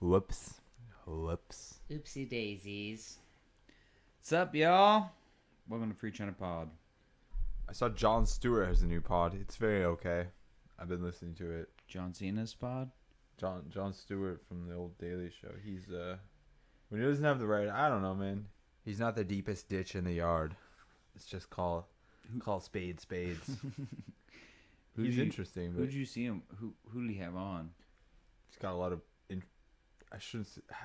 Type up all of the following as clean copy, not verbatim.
Whoops. Whoops. Oopsie daisies. What's up, y'all? Welcome to Free China Pod. I saw Jon Stewart has a new pod. It's very okay. I've been listening to it. John Cena's pod? Jon Stewart from the old Daily Show. He's when he doesn't have the right, I don't know, man. He's not the deepest ditch in the yard. It's just call spades. He's interesting. Who did you see him? Who did he have on? He's got a lot of.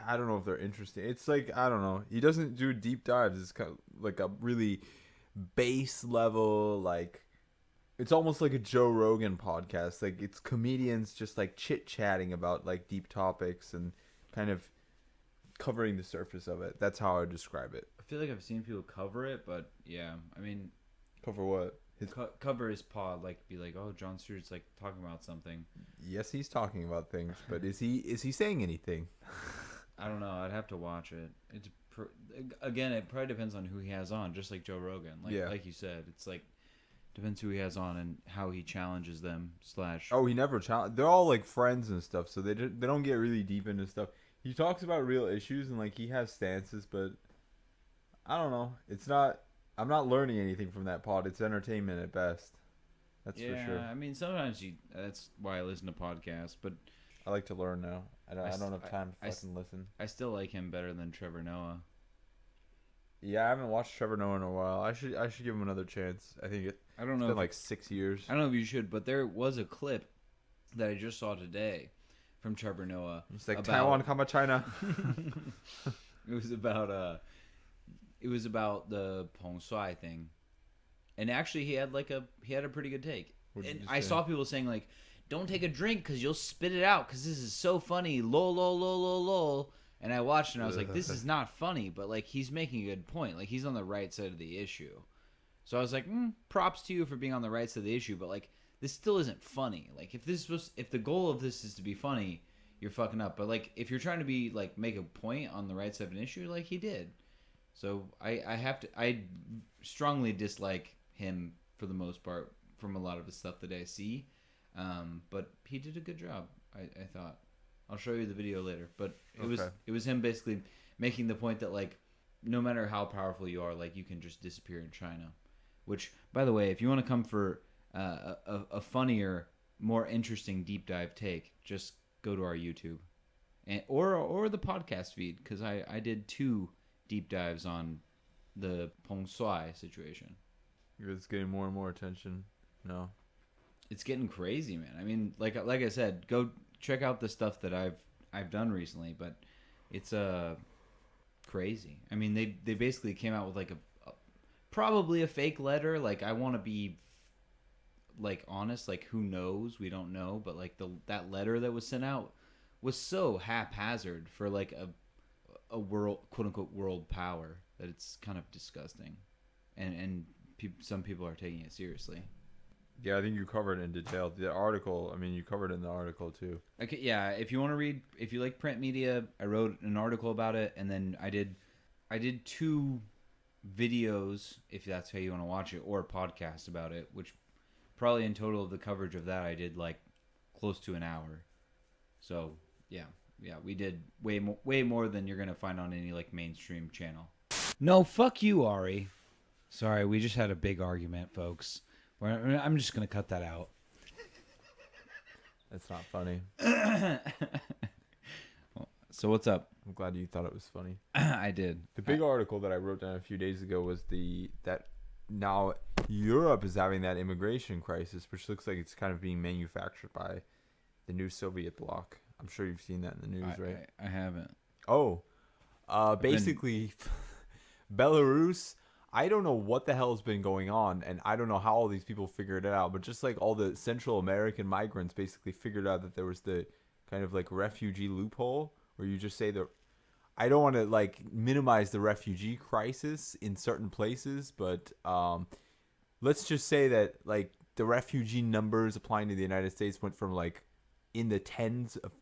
I don't know if they're interesting. It's like, I don't know. He doesn't do deep dives. It's kind of like a really base level, like, it's almost like a Joe Rogan podcast. Like, it's comedians just like chit chatting about like deep topics and kind of covering the surface of it. That's how I would describe it. I feel like I've seen people cover it, but yeah, I mean, Cover what? cover his pod, like be like, oh, Jon Stewart's like talking about something. Yes, he's talking about things, but is he saying anything? I don't know. I'd have to watch it. Again, it probably depends on who he has on, just like Joe Rogan. Like you said, it's like depends who he has on and how he challenges them. Oh, he never challenge. They're all like friends and stuff, so they don't get really deep into stuff. He talks about real issues and like he has stances, but I don't know. It's not. I'm not learning anything from that pod. It's entertainment at best. That's for sure. Yeah, I mean, sometimes that's why I listen to podcasts, but I like to learn now. I don't have time to fucking listen. I still like him better than Trevor Noah. Yeah, I haven't watched Trevor Noah in a while. I should give him another chance. I think I don't know. It's been like 6 years. I don't know if you should, but there was a clip that I just saw today from Trevor Noah. It's like Taiwan, China. It was about the Peng Shuai thing, and actually he had a pretty good take. And I saw people saying like, "Don't take a drink because you'll spit it out because this is so funny." Lol lol lol lol lol. And I watched it and I was like, "This is not funny," but like he's making a good point. Like he's on the right side of the issue. So I was like, "Props to you for being on the right side of the issue," but like this still isn't funny. Like if the goal of this is to be funny, you're fucking up. But like if you're trying to be like make a point on the right side of an issue, like he did. So I strongly dislike him for the most part from a lot of the stuff that I see, but he did a good job. I thought I'll show you the video later, but it was him basically making the point that like no matter how powerful you are, like you can just disappear in China. Which, by the way, if you want to come for a funnier, more interesting deep dive take, just go to our YouTube or the podcast feed because I did 2 deep dives on the Peng Shuai situation. It's getting more and more attention. No, it's getting crazy, man. I mean, like I said, go check out the stuff that I've done recently, but it's crazy. I mean, they basically came out with like probably a fake letter. Like I want to be like honest, like who knows? We don't know, but like that letter that was sent out was so haphazard for like a world, quote unquote, world power that it's kind of disgusting, and some people are taking it seriously. Yeah, I think you covered it in detail. The article, I mean, you covered it in the article too. Okay, yeah. If you want to read, if you like print media, I wrote an article about it, and then I did 2 videos, if that's how you want to watch it, or a podcast about it, which probably in total of the coverage of that I did like close to an hour. So yeah, we did way more than you're gonna find on any like mainstream channel. No, fuck you, Ari. Sorry, we just had a big argument, folks. I'm just gonna cut that out. That's not funny. So what's up? I'm glad you thought it was funny. I did. The big article that I wrote down a few days ago was that now Europe is having that immigration crisis, which looks like it's kind of being manufactured by the new Soviet bloc. I'm sure you've seen that in the news, right? I haven't. Oh, basically, Belarus. I don't know what the hell has been going on, and I don't know how all these people figured it out, but just like all the Central American migrants basically figured out that there was the kind of like refugee loophole where you just say I don't want to like minimize the refugee crisis in certain places, but let's just say that like the refugee numbers applying to the United States went from like in the tens of,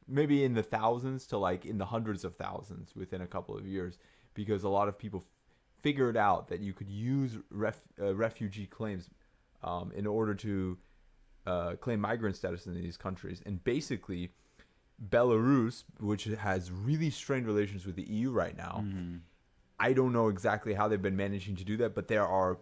maybe in the thousands to like in the hundreds of thousands within a couple of years, because a lot of people figured out that you could use refugee claims in order to claim migrant status in these countries. And basically, Belarus, which has really strained relations with the EU right now. Mm-hmm. I don't know exactly how they've been managing to do that, but there are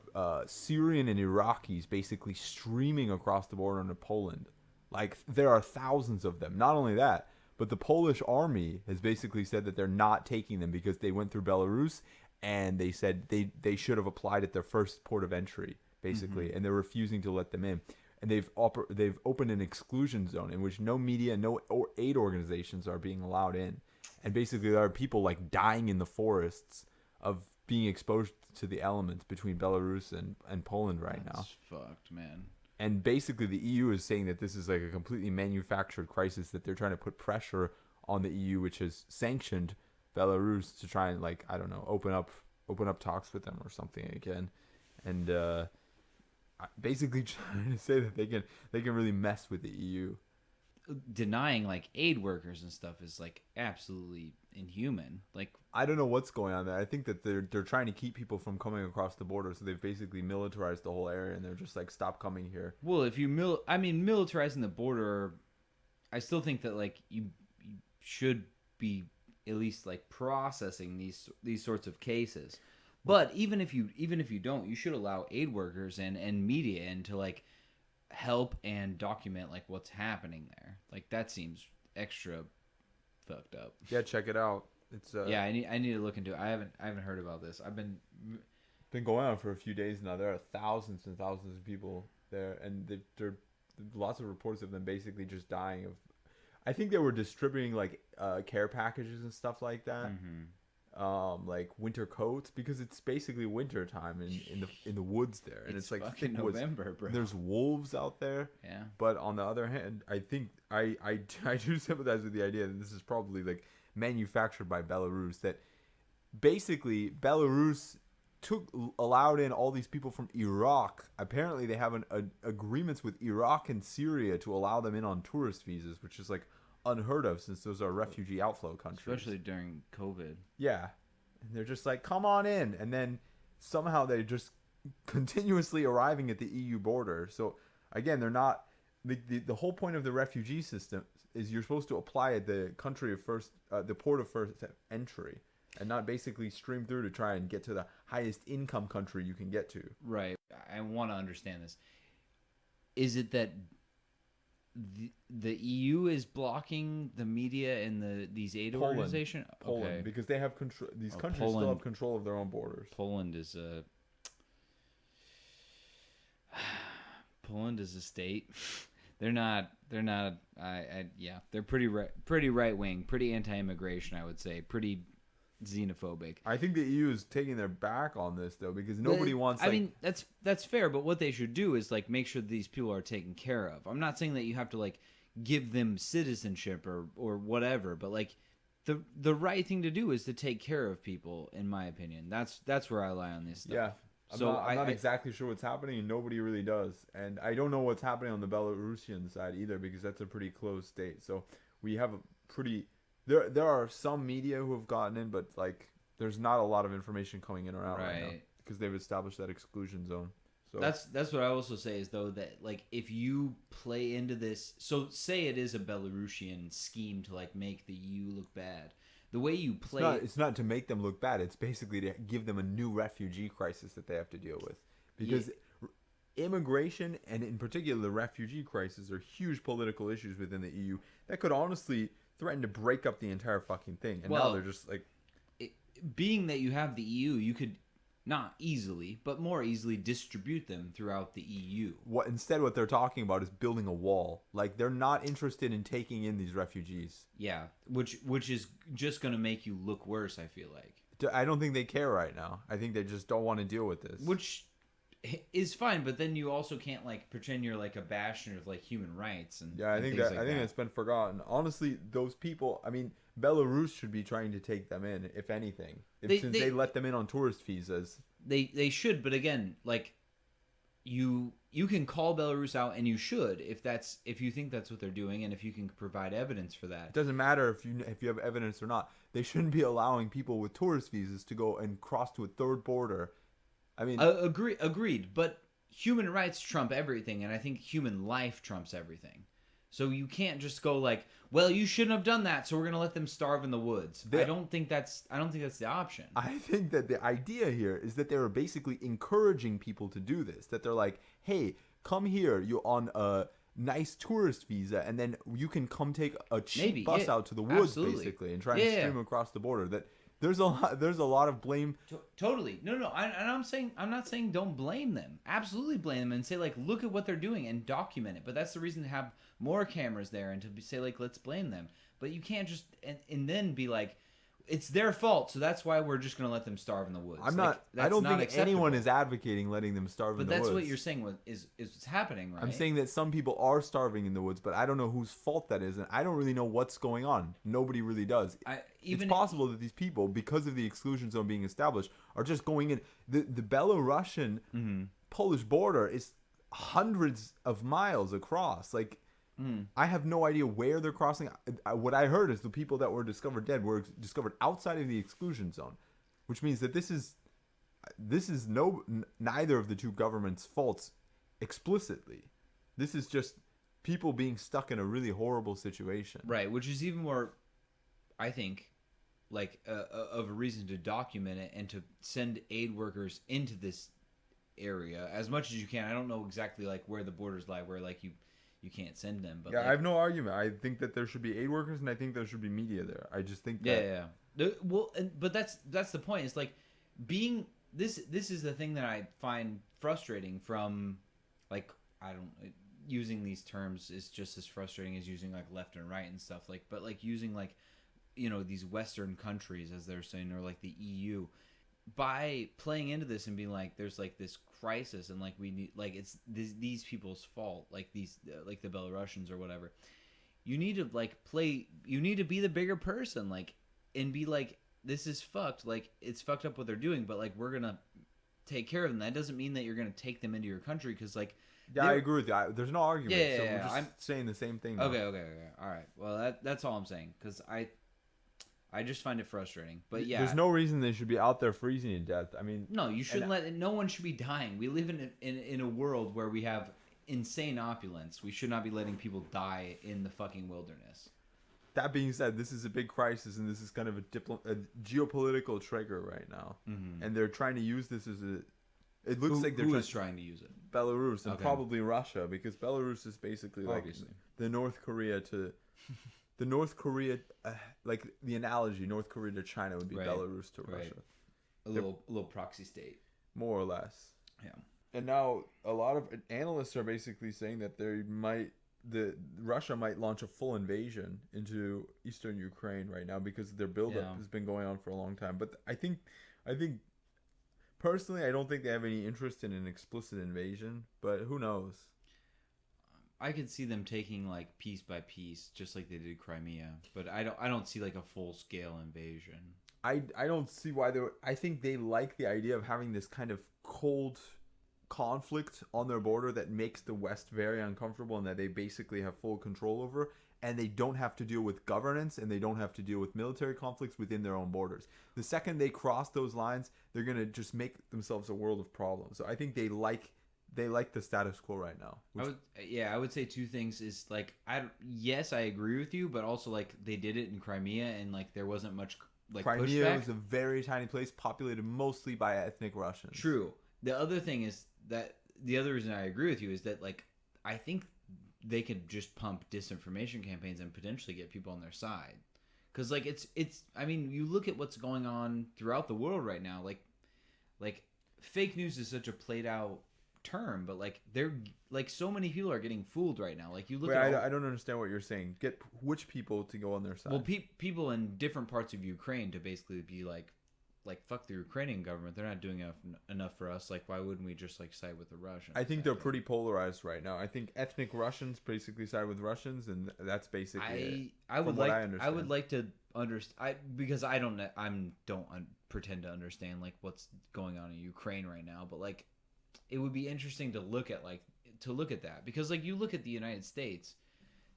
Syrian and Iraqis basically streaming across the border into Poland. Like, there are thousands of them. Not only that, but the Polish army has basically said that they're not taking them because they went through Belarus, and they said they should have applied at their first port of entry, basically, and they're refusing to let them in. And they've opened an exclusion zone in which no media, no aid organizations are being allowed in. And basically, there are people like dying in the forests of being exposed to the elements between Belarus and Poland right now. That's fucked, man. And basically, the EU is saying that this is like a completely manufactured crisis, that they're trying to put pressure on the EU, which has sanctioned Belarus, to try and, like, I don't know, open up talks with them or something again. And basically trying to say that they can really mess with the EU. Denying like aid workers and stuff is like absolutely inhuman. Like, I don't know what's going on there. I think that they're trying to keep people from coming across the border, so they've basically militarized the whole area, and they're just like, stop coming here. well, if you militarizing the border, I still think that like you should be at least like processing these sorts of cases. But even if you don't, you should allow aid workers and media in to like help and document like what's happening there. Like, that seems extra fucked up. Yeah, check it out. It's yeah, I need to look into it. I haven't heard about this. I've been going on for a few days now. There are thousands and thousands of people there, and there lots of reports of them basically just dying of. I think they were distributing like care packages and stuff like that. Like winter coats, because it's basically winter time in the woods there, and it's like fucking thick woods. November, bro. There's wolves out there. Yeah. But on the other hand, I think I do sympathize with the idea that this is probably like manufactured by Belarus. That basically Belarus allowed in all these people from Iraq. Apparently, they have agreements with Iraq and Syria to allow them in on tourist visas, which is like unheard of, since those are refugee outflow countries, especially during COVID. Yeah, and they're just like, come on in, and then somehow they're just continuously arriving at the EU border. So again, they're not the whole point of the refugee system is you're supposed to apply at the country of first, the port of first entry, and not basically stream through to try and get to the highest income country you can get to. Right. I want to understand this. Is it that the EU is blocking the media and these aid organizations? Poland, okay. because they have control. These countries still have control of their own borders. Poland is a state. They're not. Yeah. They're pretty right wing, pretty anti-immigration. I would say pretty xenophobic. I think the EU is taking their back on this though, because nobody wants. I mean, that's fair, but what they should do is like make sure that these people are taken care of. I'm not saying that you have to like give them citizenship or whatever, but like the right thing to do is to take care of people. In my opinion, that's where I lie on this stuff. Yeah. I'm not exactly sure what's happening, and nobody really does. And I don't know what's happening on the Belarusian side either, because that's a pretty closed state. So we have a pretty. There are some media who have gotten in, but like there's not a lot of information coming in or out right now, because they've established that exclusion zone. So that's what I also say is though that like if you play into this, so say it is a Belarusian scheme to like make the EU look bad. The way you play it's not to make them look bad. It's basically to give them a new refugee crisis that they have to deal with, because immigration and in particular the refugee crisis are huge political issues within the EU that could honestly threaten to break up the entire fucking thing. And now they're just like, being that you have the EU, you could not easily, but more easily distribute them throughout the EU. What they're talking about is building a wall. Like, they're not interested in taking in these refugees. Yeah, which is just going to make you look worse, I feel like. I don't think they care right now. I think they just don't want to deal with this. Which is fine, but then you also can't like pretend you're like a bastion of like human rights and I think that's been forgotten. Honestly, those people, I mean, Belarus should be trying to take them in, if anything. Since they let them in on tourist visas. They should, but again, like you can call Belarus out, and you should if you think that's what they're doing, and if you can provide evidence for that. It doesn't matter if you have evidence or not. They shouldn't be allowing people with tourist visas to go and cross to a third border. I mean, agreed, but human rights trump everything, and I think human life trumps everything. So you can't just go like, well, you shouldn't have done that, so we're gonna let them starve in the woods. I don't think that's the option. I think that the idea here is that they were basically encouraging people to do this. That they're like, hey, come here, you're on a nice tourist visa, and then you can come take a cheap bus out to the woods, basically, and try and stream across the border. That there's a lot of blame. Totally, no. I'm not saying don't blame them. Absolutely blame them and say like, look at what they're doing and document it. But that's the reason to have more cameras there and to say like, let's blame them. But you can't just and then be like, it's their fault, so that's why we're just going to let them starve in the woods. I don't think anyone is advocating letting them starve in the woods. But that's what you're saying is happening, right? I'm saying that some people are starving in the woods, but I don't know whose fault that is, and I don't really know what's going on. Nobody really does. It's possible that these people, because of the exclusion zone being established, are just going in. The Belarusian Polish border is hundreds of miles across. Like, I have no idea where they're crossing. What I heard is the people that were discovered dead were discovered outside of the exclusion zone, which means that this is neither of the two governments' faults explicitly. This is just people being stuck in a really horrible situation. Right, which is even more, I think, like of a reason to document it and to send aid workers into this area as much as you can. I don't know exactly like where the borders lie, where like you can't send them. But yeah, like, I have no argument. I think that there should be aid workers, and I think there should be media there. I just think that... Yeah. Well, but that's the point. It's like being this is the thing that I find frustrating from, like, using these terms is just as frustrating as using like left and right and stuff. Like, but like using like, you know, these Western countries as they're saying, or like the EU. By playing into this and being like, there's like this crisis and like we need, like it's these people's fault, like these like the Belarusians or whatever. You need to like you need to be the bigger person, like, and be like, this is fucked, like it's fucked up what they're doing, but like we're gonna take care of them. That doesn't mean that you're gonna take them into your country, because like I agree with you. There's no argument. So we're just saying the same thing now. Okay. All right. Well, that's all I'm saying, because I just find it frustrating. But yeah, there's no reason they should be out there freezing to death. I mean, no, you shouldn't no one should be dying. We live in a world where we have insane opulence. We should not be letting people die in the fucking wilderness. That being said, this is a big crisis, and this is kind of a geopolitical trigger right now, and they're trying to use this as a. It looks like they're trying to use it. Belarus and probably Russia, because Belarus is basically like the North Korea to. The North Korea, like the analogy, North Korea to China would be Belarus to Russia. A little proxy state. More or less. Yeah. And now a lot of analysts are basically saying that Russia might launch a full invasion into eastern Ukraine right now, because their buildup has been going on for a long time. But I think personally, I don't think they have any interest in an explicit invasion, but who knows? I could see them taking like piece by piece, just like they did Crimea, but I don't see like a full scale invasion. I don't see why I think they like the idea of having this kind of cold conflict on their border that makes the West very uncomfortable, and that they basically have full control over, and they don't have to deal with governance, and they don't have to deal with military conflicts within their own borders. The second they cross those lines, they're going to just make themselves a world of problems. So I think they like the status quo right now. I would say two things is like, yes, I agree with you, but also like they did it in Crimea, and like there wasn't much like Crimea pushback. was a very tiny place populated mostly by ethnic Russians. True. The other thing is that the other reason I agree with you is that like I think they could just pump disinformation campaigns and potentially get people on their side. Because like it's I mean, you look at what's going on throughout the world right now, like fake news is such a played out term, but like they're like so many people are getting fooled right now. Like you look at I don't understand what you're saying. Get which people to go on their side? Well, people in different parts of Ukraine to basically be like fuck the Ukrainian government. They're not doing enough for us. Like why wouldn't we just like side with the Russians? I think they're pretty polarized right now. I think ethnic Russians basically side with Russians, and that's basically I would like to understand, because I don't pretend to understand like what's going on in Ukraine right now, but like it would be interesting to look at that, because like you look at the United States,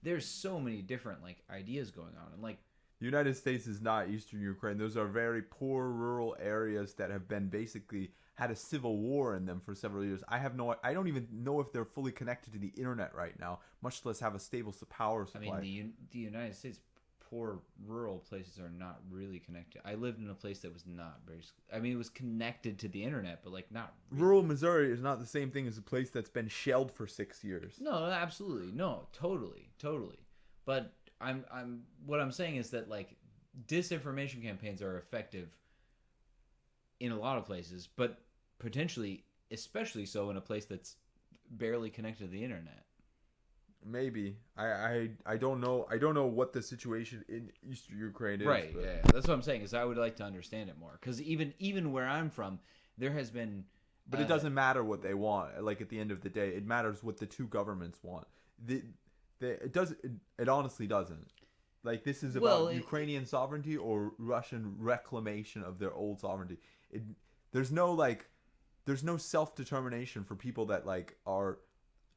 there's so many different like ideas going on, and like the United States is not eastern Ukraine. Those are very poor rural areas that have been basically had a civil war in them for several years. I don't even know if they're fully connected to the internet right now, much less have a stable power supply. I mean, the United States, poor rural places are not really connected. I lived in a place that was not very. I mean, it was connected to the internet, but like not. Really. Rural Missouri is not the same thing as a place that's been shelled for 6 years. No, absolutely, no, totally. But what I'm saying is that like disinformation campaigns are effective in a lot of places, but potentially, especially so in a place that's barely connected to the internet. Maybe I don't know. I don't know what the situation in Eastern Ukraine is. Right. Yeah. That's what I'm saying. Is I would like to understand it more because even where I'm from, there has been. But it doesn't matter what they want. Like at the end of the day, it matters what the two governments want. It does. It honestly doesn't. Like this is about Ukrainian sovereignty or Russian reclamation of their old sovereignty. There's no self-determination for people that like are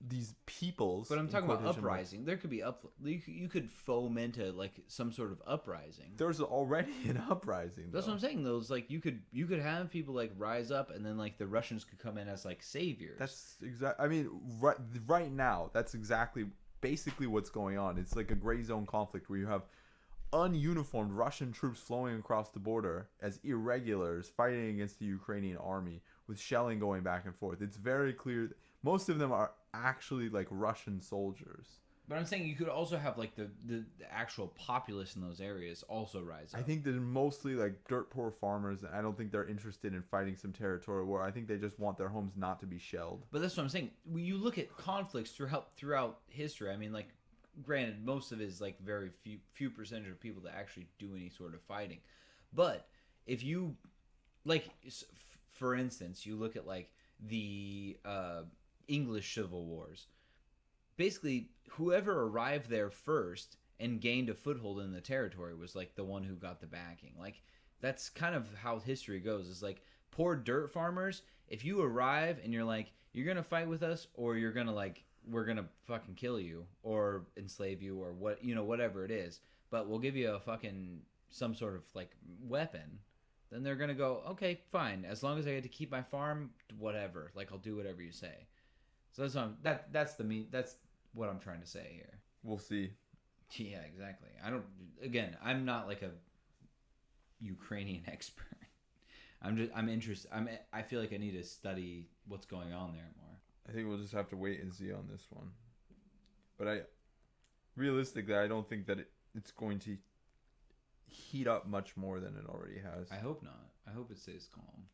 these peoples. But I'm talking about uprising. There could be you could foment some sort of uprising. There's already an uprising. That's what I'm saying. Those like you could have people like rise up, and then like the Russians could come in as like saviors. That's exactly. I mean, right now, that's basically what's going on. It's like a gray zone conflict where you have ununiformed Russian troops flowing across the border as irregulars fighting against the Ukrainian army with shelling going back and forth. It's very clear most of them are actually like Russian soldiers. But I'm saying you could also have like the actual populace in those areas also rise up. I think they're mostly like dirt poor farmers, and I don't think they're interested in fighting some territorial war. I think they just want their homes not to be shelled. But that's what I'm saying. When you look at conflicts throughout history, I mean, like, granted, most of it is like very few percentage of people that actually do any sort of fighting. But if you, like, for instance, you look at like the English Civil Wars. Basically, whoever arrived there first and gained a foothold in the territory was like the one who got the backing. Like, that's kind of how history goes. It's like poor dirt farmers. If you arrive and you're like, you're gonna fight with us, or you're gonna like, we're gonna fucking kill you or enslave you or what, whatever it is, but we'll give you a fucking some sort of like weapon. Then they're gonna go, okay, fine, as long as I get to keep my farm, whatever. Like, I'll do whatever you say. So that's what I'm trying to say here. We'll see. Yeah, exactly. I'm not like a Ukrainian expert. I'm interested. I feel like I need to study what's going on there more. I think we'll just have to wait and see on this one. But realistically, I don't think that it's going to heat up much more than it already has. I hope not. I hope it stays calm.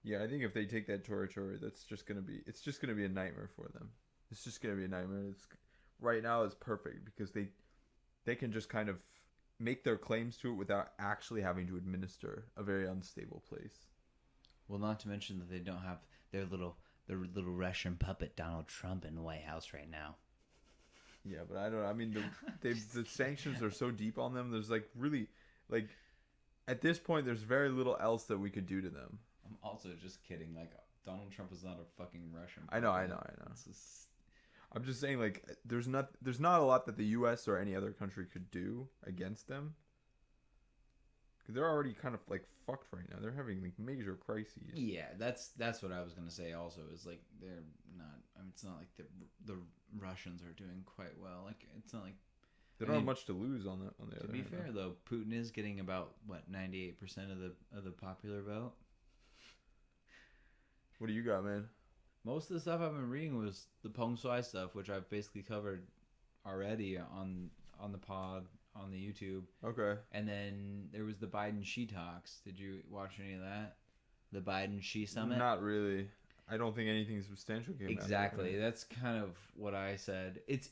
Yeah, I think if they take that territory, it's just gonna be a nightmare for them. It's just gonna be a nightmare. Right now it's perfect because they can just kind of make their claims to it without actually having to administer a very unstable place. Well, not to mention that they don't have their little Russian puppet Donald Trump in the White House right now. Yeah, but I mean, the sanctions are so deep on them. There's like really, like, at this point, there's very little else that we could do to them. I'm also just kidding. Like, Donald Trump is not a fucking Russian puppet. I know. I'm just saying, like, there's not a lot that the U.S. or any other country could do against them. Because they're already kind of, like, fucked right now. They're having, like, major crises. Yeah, that's what I was going to say also, is, like, they're not... I mean, it's not like the Russians are doing quite well. Like, it's not like... They don't have much to lose on the other hand. To be fair, though, Putin is getting about, 98% of the popular vote? What do you got, man? Most of the stuff I've been reading was the Peng Shuai stuff, which I've basically covered already on the pod, on the YouTube. Okay. And then there was the Biden-Xi talks. Did you watch any of that? The Biden-Xi summit? Not really. I don't think anything substantial came out of it. Exactly. That's kind of what I said. It's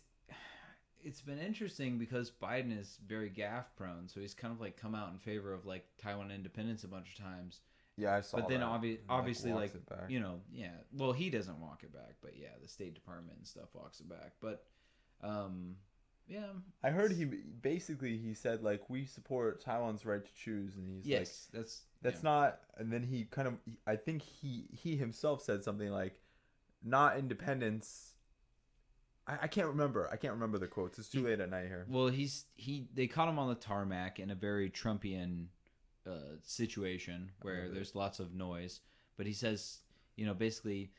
been interesting because Biden is very gaffe prone, so he's kind of like come out in favor of like Taiwan independence a bunch of times. Yeah, I saw that. But then obviously, like, yeah. Well, he doesn't walk it back, but yeah, the State Department and stuff walks it back. But, yeah. I heard he said, like, we support Taiwan's right to choose, and he's like, that's not, and then he kind of, I think he himself said something like, not independence. I can't remember the quotes. It's too late at night here. Well, they caught him on the tarmac in a very Trumpian situation where there's lots of noise. But he says, basically,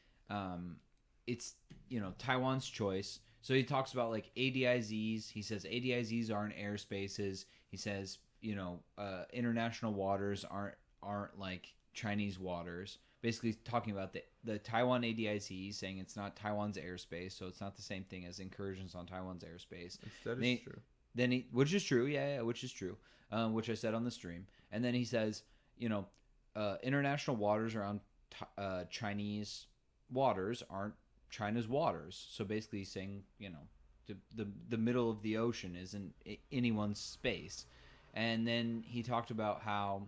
it's Taiwan's choice. So he talks about like ADIZs. He says ADIZs aren't airspaces. He says international waters aren't like Chinese waters. Basically talking about the Taiwan ADIZ, saying it's not Taiwan's airspace, so it's not the same thing as incursions on Taiwan's airspace. That is true. Then which is true, which is true, which I said on the stream. And then he says, international waters around Chinese waters aren't China's waters. So basically saying, the middle of the ocean isn't anyone's space. And then he talked about how,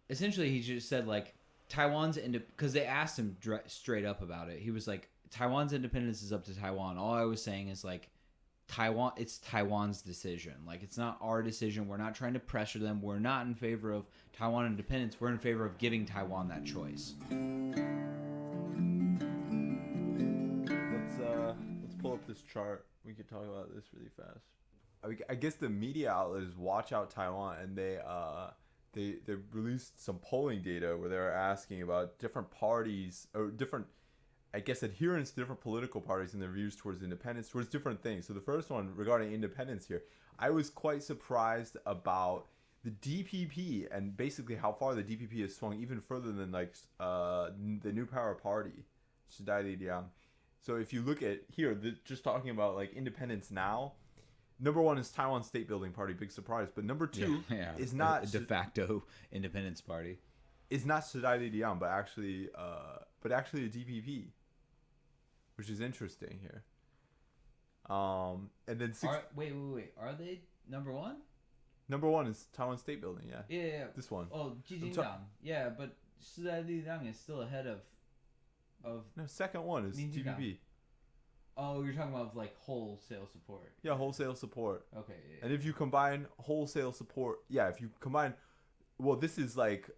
essentially he just said like, Taiwan's because they asked him straight up about it. He was like, Taiwan's independence is up to Taiwan. All I was saying is like, it's Taiwan's decision. Like, it's not our decision. We're not trying to pressure them. We're not in favor of Taiwan independence. We're in favor of giving Taiwan that choice. Let's pull up this chart. We could talk about this really fast. I guess the media outlet is Watch Out Taiwan, and they released some polling data where they were asking about different parties or different, I guess, adherence to different political parties and their views towards independence, towards different things. So the first one regarding independence here, I was quite surprised about the DPP and basically how far the DPP has swung even further than like the New Power Party, Liang. So if you look at here, just talking about like independence now, number one is Taiwan State Building Party, big surprise. But number two is not a de facto independence party. Is not Liang, but actually a DPP, which is interesting here. And then wait. Are they number one? Number one is Taiwan State Building. Yeah. Yeah. This one. Oh, Jijingang. Yeah, but Liang is still ahead of. No, second one is DPP. Oh, you're talking about like wholesale support. Yeah, wholesale support. Okay. Yeah. And if you combine wholesale support, this is like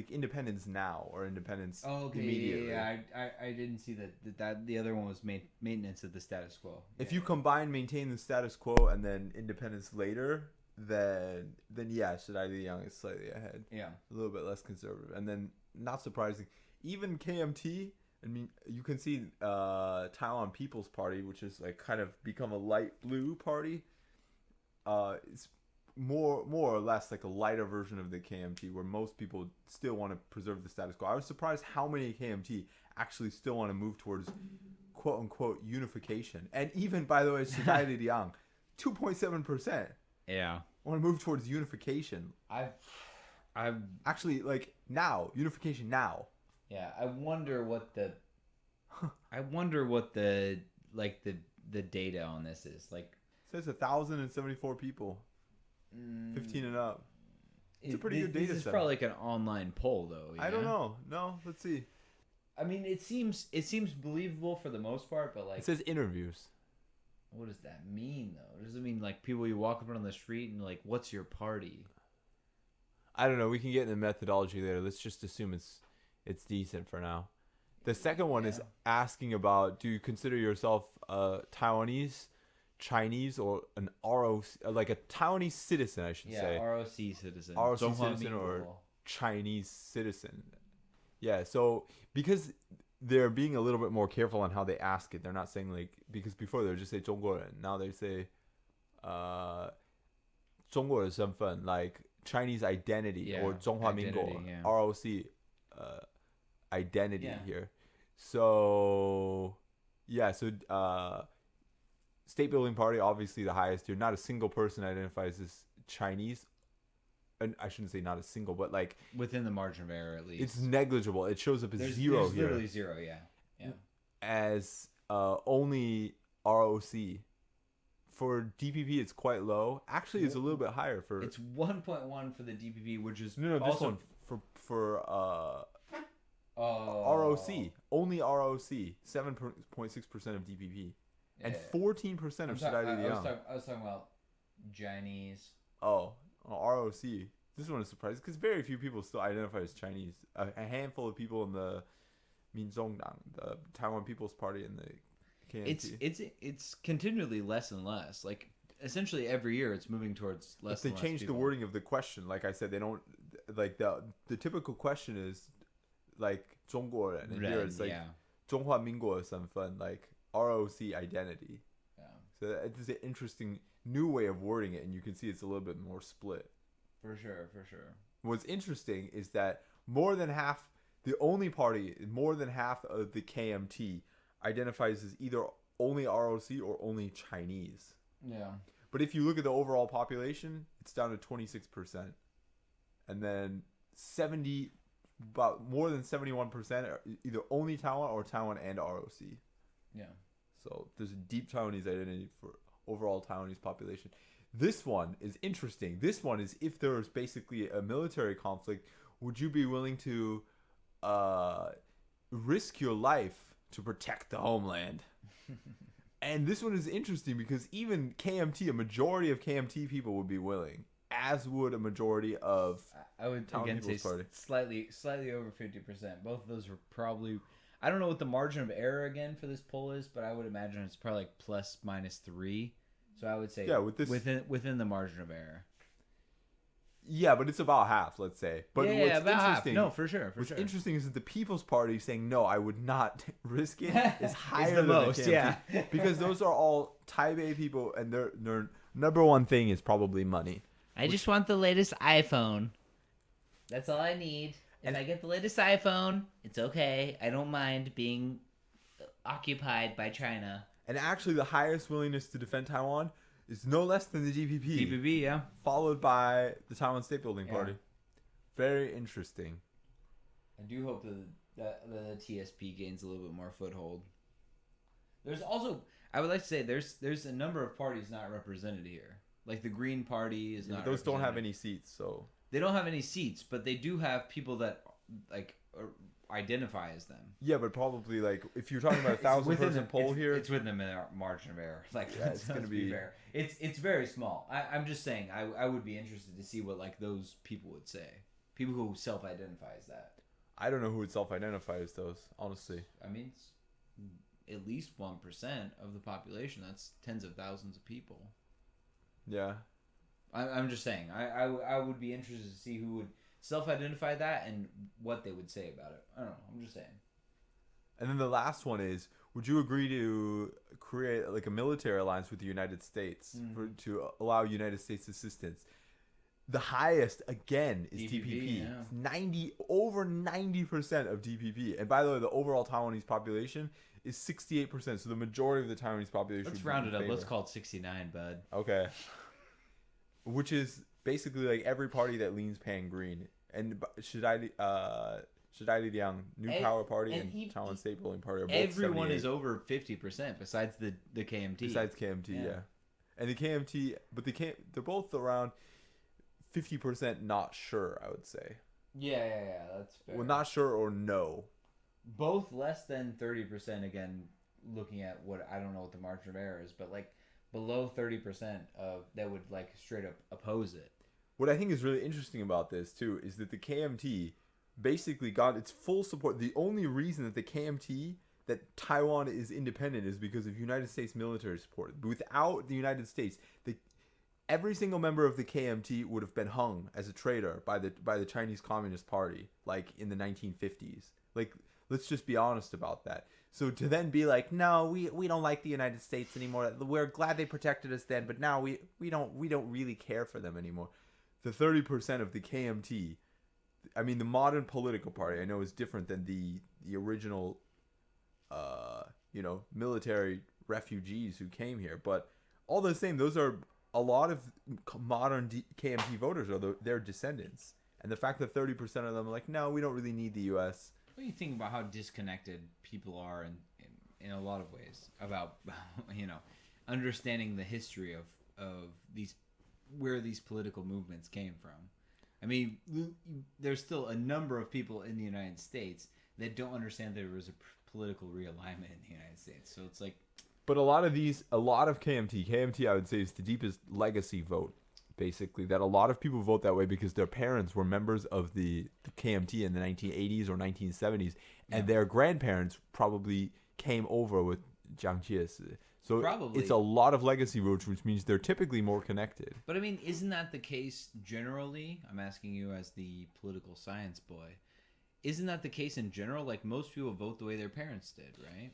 independence now or independence immediately. Yeah. I didn't see that the other one was maintenance of the status quo. If you combine maintain the status quo and then independence later, then Liang is slightly ahead. Yeah. A little bit less conservative. And then, not surprising, even KMT, I mean, you can see Taiwan People's Party, which is like kind of become a light blue party. It's more or less like a lighter version of the KMT, where most people still want to preserve the status quo. I was surprised how many KMT actually still want to move towards quote unquote unification. And even, by the way, Liang, 2.7%. Yeah. Want to move towards unification. I've actually like now unification now. Yeah, I wonder what the the data on this is. Like, it says 1,074 people, 15 and up. It's a pretty good data set. This is probably like an online poll, though. I don't know. No, let's see. I mean, it seems believable for the most part, but like it says interviews. What does that mean, though? Does it mean like people you walk up on the street and like, what's your party? I don't know. We can get into the methodology later. Let's just assume it's decent for now. The second one is asking about, do you consider yourself a Taiwanese, Chinese, or an ROC, like a Taiwanese citizen, I should say. Yeah, ROC citizen. ROC citizen or Chinese citizen. Yeah, so because they're being a little bit more careful on how they ask it. They're not saying like, because before they would just say 中国人. Now they say 中国人身份, like Chinese identity or 中华民国, ROC identity here. So State Building Party, obviously the highest here. Not a single person identifies as Chinese. And I shouldn't say not a single, but like within the margin of error at least. It's negligible. It shows up as zero there's here. Literally zero, yeah. As only ROC. For DPP, it's quite low. Actually, it's a little bit higher for. It's 1.1 for the DPP, which is no. This one for ROC, only ROC, 7.6% of DPP, and 14% of Shidai Liang. I was talking about Chinese. ROC. This one is surprising because very few people still identify as Chinese. A handful of people in the Minzongdang, the Taiwan People's Party, and the KMT. It's continually less and less. Like essentially every year it's moving towards less. If they and less change the people. wording of the question, like I said, they don't like the typical question is like 中国人, and here it's like 中华民国身份, like ROC identity. Yeah. So it's an interesting new way of wording it, and you can see it's a little bit more split. For sure. What's interesting is that more than half of the KMT identifies as either only ROC or only Chinese. Yeah. But if you look at the overall population, it's down to 26%. And then about more than 71% are either only Taiwan or Taiwan and ROC. Yeah. So there's a deep Taiwanese identity for overall Taiwanese population. This one is interesting. This one is if there's basically a military conflict, would you be willing to risk your life to protect the homeland? And this one is interesting because even KMT, a majority of KMT people would be willing, as would a majority of I would Taiwan again say Party. slightly over 50%. Both of those are probably. I don't know what the margin of error again for this poll is, but I would imagine it's probably like plus minus 3. So I would say with this, within the margin of error. Yeah, but it's about half, let's say. But what's about interesting, half. No, for sure. What's interesting is that the People's Party saying no, I would not risk it is higher than most, the KMT, yeah. Because those are all Taipei people, and their number one thing is probably money. I just want the latest iPhone. That's all I need. If I get the latest iPhone, it's okay. I don't mind being occupied by China. And actually, the highest willingness to defend Taiwan is no less than the DPP. DPP, yeah. Followed by the Taiwan State Building Party. Very interesting. I do hope that the TSP gains a little bit more foothold. There's also, I would like to say, there's a number of parties not represented here. Like the Green Party is not. Those don't have any seats, so they don't have any seats, but they do have people that like identify as them. Yeah, but probably like if you're talking about 1,000-person poll here, it's within the margin of error. Like it's gonna be fair. It's very small. I'm just saying I would be interested to see what like those people would say. People who self-identify as that. I don't know who would self-identify as those, honestly. I mean, it's at least 1% of the population. That's tens of thousands of people. Yeah. I'm just saying. I would be interested to see who would self-identify that and what they would say about it. I don't know. I'm just saying. And then the last one is, would you agree to create like a military alliance with the United States to allow United States assistance? The highest again is DPP. Yeah. Over 90% of DPP. And by the way, the overall Taiwanese population is 68%. So the majority of the Taiwanese population. Let's round it up. Let's call it 69, bud. Okay. Which is basically like every party that leans pan green. And Shidai Liang, New Power Party, and Taiwan State Building Party are both everyone 78. is over 50% besides the KMT. Besides KMT, yeah. And the KMT, but they're both around 50% not sure, I would say. Yeah, that's fair. Well, not sure or no. Both less than 30%, again, looking at what, I don't know what the margin of error is, but like below 30% of that would like straight up oppose it. What I think is really interesting about this, too, is that the KMT basically got its full support. The only reason that the KMT, that Taiwan is independent is because of United States military support. Without the United States, every single member of the KMT would have been hung as a traitor by the Chinese Communist Party, like in the 1950s. Like, let's just be honest about that. So to then be like, no, we don't like the United States anymore. We're glad they protected us then, but now we don't really care for them anymore. The 30% of the KMT, I mean, the modern political party, I know is different than the original, military refugees who came here, but all the same, those are a lot of modern KMT voters are their descendants, and the fact that 30% of them are like, no, we don't really need the U.S. What do you think about how disconnected people are in a lot of ways about understanding the history of these, where these political movements came from? I mean, there's still a number of people in the United States that don't understand there was a political realignment in the United States. So it's like, but a lot of KMT, I would say, is the deepest legacy vote, basically, that a lot of people vote that way because their parents were members of the KMT in the 1980s or 1970s, and their grandparents probably came over with Jiang Jieshi. So Probably. it's a lot of legacy roads, which means they're typically more connected. But I mean, isn't that the case generally? I'm asking you as the political science boy. Isn't that the case in general? Like most people vote the way their parents did, right?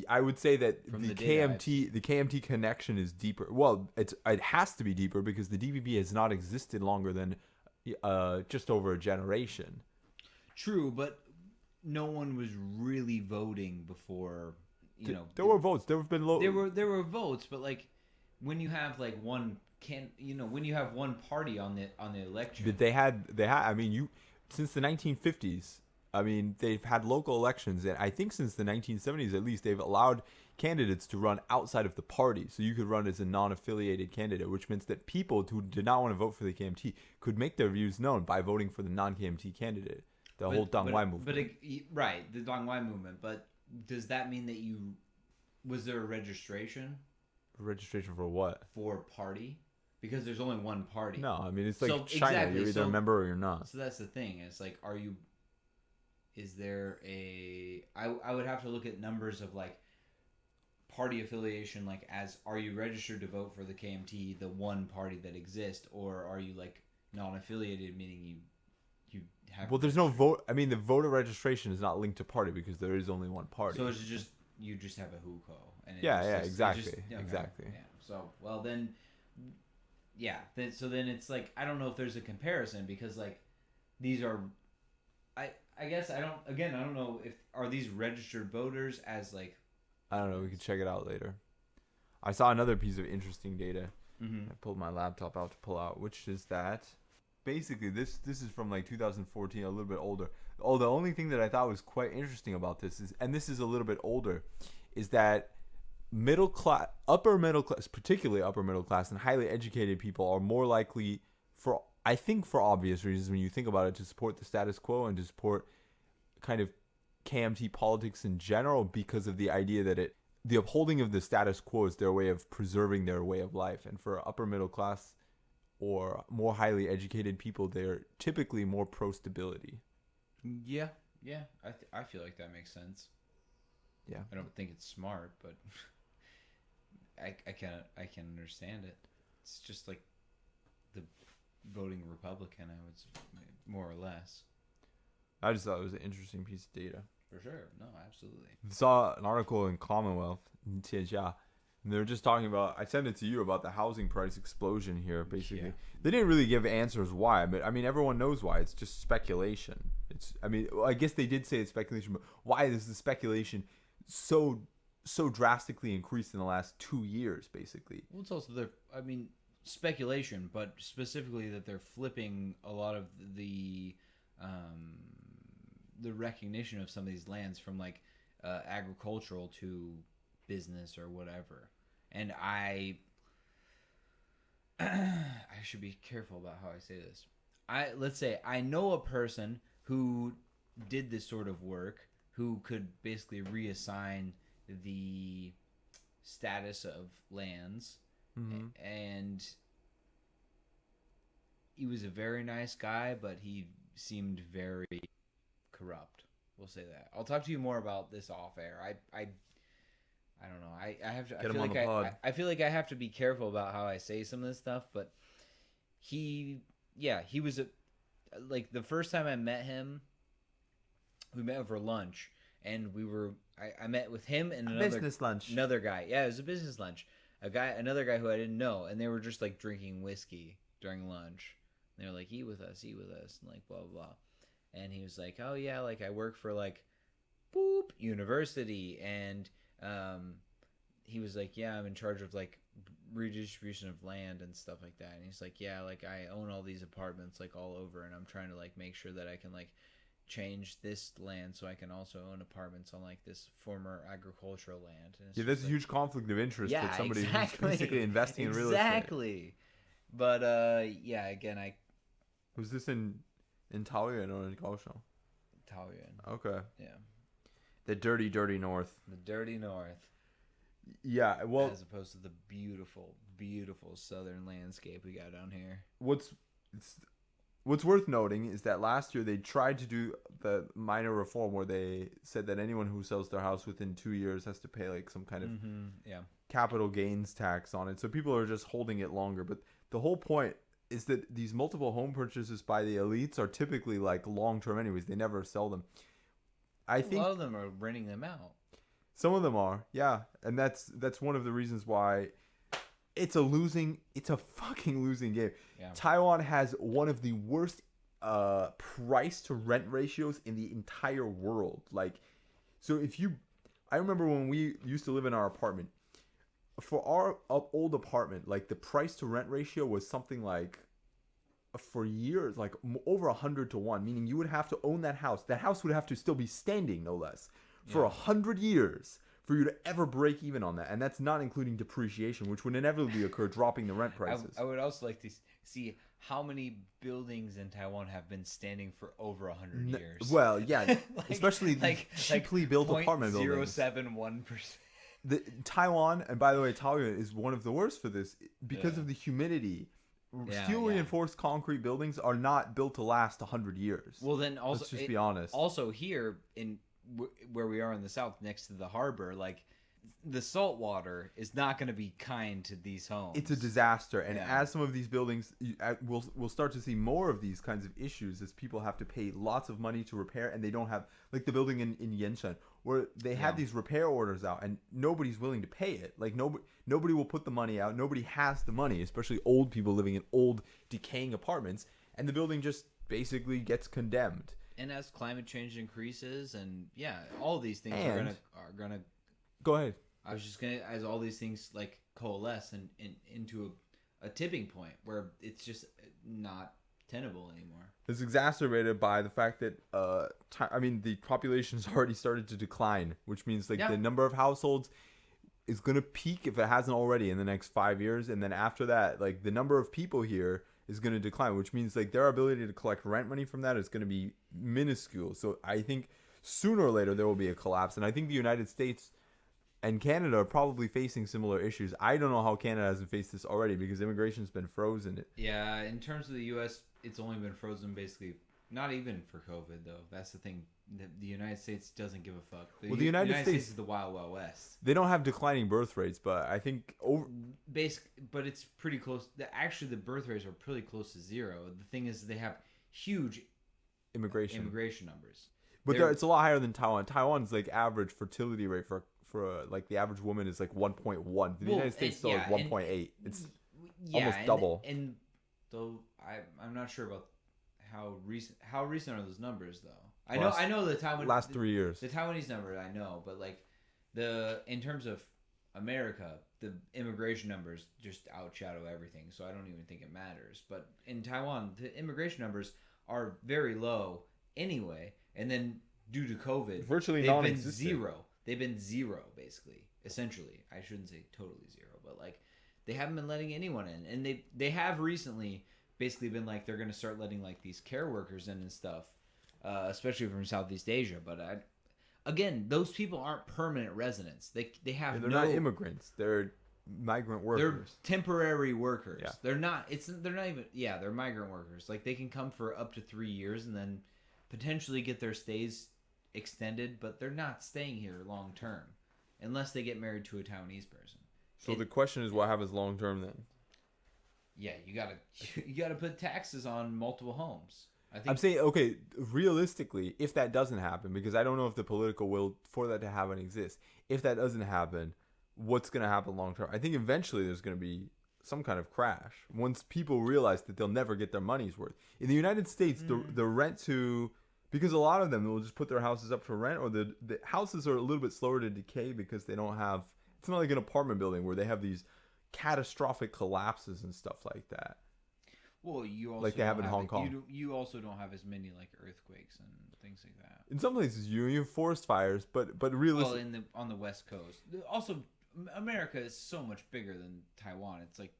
I would say that From the the data KMT connection is deeper. Well, it has to be deeper because the DVB has not existed longer than just over a generation. True, but no one was really voting before. There were votes. There have been there were votes, but like when you have like when you have one party on the election. They had. I mean, since the 1950s. I mean, they've had local elections, and I think since the 1970s at least, they've allowed candidates to run outside of the party. So you could run as a non-affiliated candidate, which means that people who did not want to vote for the KMT could make their views known by voting for the non-KMT candidate. The whole Dang Wai movement. Right, the Dang Wai movement. But does that mean that was there a registration? Registration for what? For party? Because there's only one party. No, I mean, it's like China. Exactly. You're either a member or you're not. So that's the thing. It's like, is there I would have to look at numbers of like party affiliation, like are you registered to vote for the KMT, the one party that exists, or are you like non-affiliated, meaning you have... Well, there's no vote. I mean, the voter registration is not linked to party because there is only one party. So it's just, you just have a hukou. And exactly. Exactly. Yeah. So, well then, yeah. So then it's like, I don't know if there's a comparison because like these are... I guess I don't know if are these registered voters as like... I don't know. We could check it out later. I saw another piece of interesting data. Mm-hmm. I pulled my laptop out to pull out, which is that basically this is from like 2014, a little bit older. Oh, the only thing that I thought was quite interesting about this is, and this is a little bit older, is that upper middle class, particularly upper middle class and highly educated people are more likely, for obvious reasons when you think about it, to support the status quo and to support kind of KMT politics in general, because of the idea that the upholding of the status quo is their way of preserving their way of life. And for upper middle class or more highly educated people, they're typically more pro stability. Yeah. I feel like that makes sense. Yeah. I don't think it's smart, but I can understand it. It's just like the voting Republican, I would say, more or less. I just thought it was an interesting piece of data. For sure. No, absolutely. I saw an article in Commonwealth, in Tianxia, and they were just talking about, I sent it to you, about the housing price explosion here, basically. Yeah. They didn't really give answers why, but I mean, everyone knows why. It's just speculation. I guess they did say it's speculation, but why is the speculation so drastically increased in the last 2 years, basically? Well, it's also speculation, but specifically that they're flipping a lot of the recognition of some of these lands from like agricultural to business or whatever. And I should be careful about how I say this. Let's say I know a person who did this sort of work, who could basically reassign the status of lands, mm-hmm. and he was a very nice guy, but he seemed very corrupt. We'll say that. I'll talk to you more about this off air. I don't know. I have to. I feel like I have to be careful about how I say some of this stuff. But he was like the first time I met him, we met over lunch, and I met with him and another guy. Yeah, it was a business lunch. Another guy who I didn't know, and they were just like drinking whiskey during lunch. And they were like, eat with us, and like blah blah blah. And he was like, oh yeah, like I work for like boop university, and he was like, yeah, I'm in charge of like redistribution of land and stuff like that. And he's like, yeah, like I own all these apartments like all over, and I'm trying to like make sure that I can like change this land so I can also own apartments on like this former agricultural land. And that's a huge conflict of interest with somebody who's basically investing in real estate. Exactly. But again, was this in Taoyuan or in Kaohsiung? Taoyuan. Okay. Yeah. The dirty north. The dirty north. Yeah, well, as opposed to the beautiful, beautiful southern landscape we got down here. What's worth noting is that last year they tried to do the minor reform where they said that anyone who sells their house within 2 years has to pay like some kind of Yeah. capital gains tax on it. So people are just holding it longer. But the whole point is that these multiple home purchases by the elites are typically like long term anyways. They never sell them. I think a lot of them are renting them out. some of them are, yeah. And that's one of the reasons why it's a fucking losing game. Yeah. Taiwan has one of the worst price to rent ratios in the entire world. Like, so I remember when we used to live in our apartment, for our old apartment, like the price to rent ratio was something like, for years, like over 100 to 1, meaning you would have to own that house. That house would have to still be standing, no less, for 100 years for you to ever break even on that. And that's not including depreciation, which would inevitably occur, dropping the rent prices. I would also like to see how many buildings in Taiwan have been standing for over 100 years. Well, yeah, especially cheaply built apartment buildings. 0.071%. Taiwan, and by the way, Taoyuan is one of the worst for this because of the humidity. Steel reinforced concrete buildings are not built to last 100 years. Well, then also, let's just be honest. Also, here in where we are in the south, next to the harbor, like the salt water is not going to be kind to these homes. It's a disaster, and as some of these buildings, we'll start to see more of these kinds of issues as people have to pay lots of money to repair, and they don't have, like the building in Yenshan, where they had these repair orders out, and nobody's willing to pay it. Like nobody will put the money out. Nobody has the money, especially old people living in old, decaying apartments, and the building just basically gets condemned. And as climate change increases, and all these things are gonna. Go ahead. I was just gonna, as all these things like coalesce and into a tipping point where it's just not tenable anymore. It's exacerbated by the fact that the population's already started to decline, which means the number of households is gonna peak, if it hasn't already, in the next 5 years, and then after that, like the number of people here is going to decline, which means like their ability to collect rent money from that is going to be minuscule. So I think sooner or later there will be a collapse, and I think the United States and Canada are probably facing similar issues. I don't know how Canada hasn't faced this already because immigration's been frozen. Yeah, in terms of the U.S., it's only been frozen basically, not even for COVID though. That's the thing. The United States doesn't give a fuck. The United States is the Wild Wild West. They don't have declining birth rates, but I think but it's pretty close. Actually, the birth rates are pretty close to zero. The thing is, they have huge immigration numbers. But it's a lot higher than Taiwan. Taiwan's like average fertility rate for like the average woman is like 1.1. The United States is still like 1.8. It's almost double. And though I'm not sure about how recent are those numbers though. I know the Taiwan last 3 years. The Taiwanese number I know, but like in terms of America, the immigration numbers just outshadow everything, so I don't even think it matters. But in Taiwan, the immigration numbers are very low anyway, and then due to COVID, virtually non-existent. They've been zero basically, essentially. I shouldn't say totally zero, but like they haven't been letting anyone in, and they have recently basically been like they're going to start letting like these care workers in and stuff. Especially from Southeast Asia, but again, those people aren't permanent residents. They have they're not immigrants. They're migrant workers. They're temporary workers. Yeah. They're not even. Yeah, they're migrant workers. Like they can come for up to 3 years and then potentially get their stays extended, but they're not staying here long term unless they get married to a Taiwanese person. So the question is, what happens long term then? Yeah, you gotta put taxes on multiple homes. I'm saying, okay, realistically, if that doesn't happen, because I don't know if the political will for that to happen exists. If that doesn't happen, what's going to happen long term? I think eventually there's going to be some kind of crash once people realize that they'll never get their money's worth. In the United States, the rent to, because a lot of them will just put their houses up for rent, or the houses are a little bit slower to decay because they don't have, it's not like an apartment building where they have these catastrophic collapses and stuff like that. Well, you also like they have in Hong Kong. You also don't have as many like earthquakes and things like that. In some places, you have forest fires, but realistically, on the West Coast. Also, America is so much bigger than Taiwan. It's like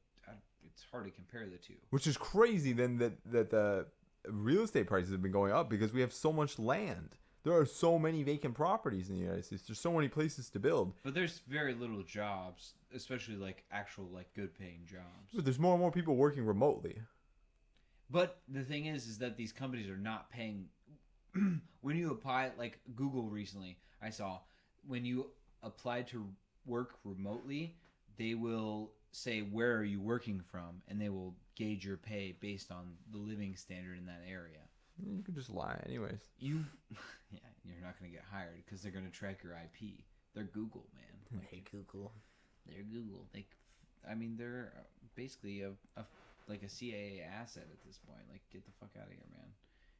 it's hard to compare the two. Which is crazy then that the real estate prices have been going up because we have so much land. There are so many vacant properties in the United States. There's so many places to build. But there's very little jobs, especially like actual like good paying jobs. But there's more and more people working remotely. But the thing is that these companies are not paying. When you apply, like Google recently, I saw when you apply to work remotely, they will say where are you working from, and they will gauge your pay based on the living standard in that area. You could just lie, anyways. Yeah, you're not gonna get hired because they're gonna track your IP. They're Google, man. Hey, Google. They're Google. They're basically like a CIA asset at this point. Like, get the fuck out of here, man.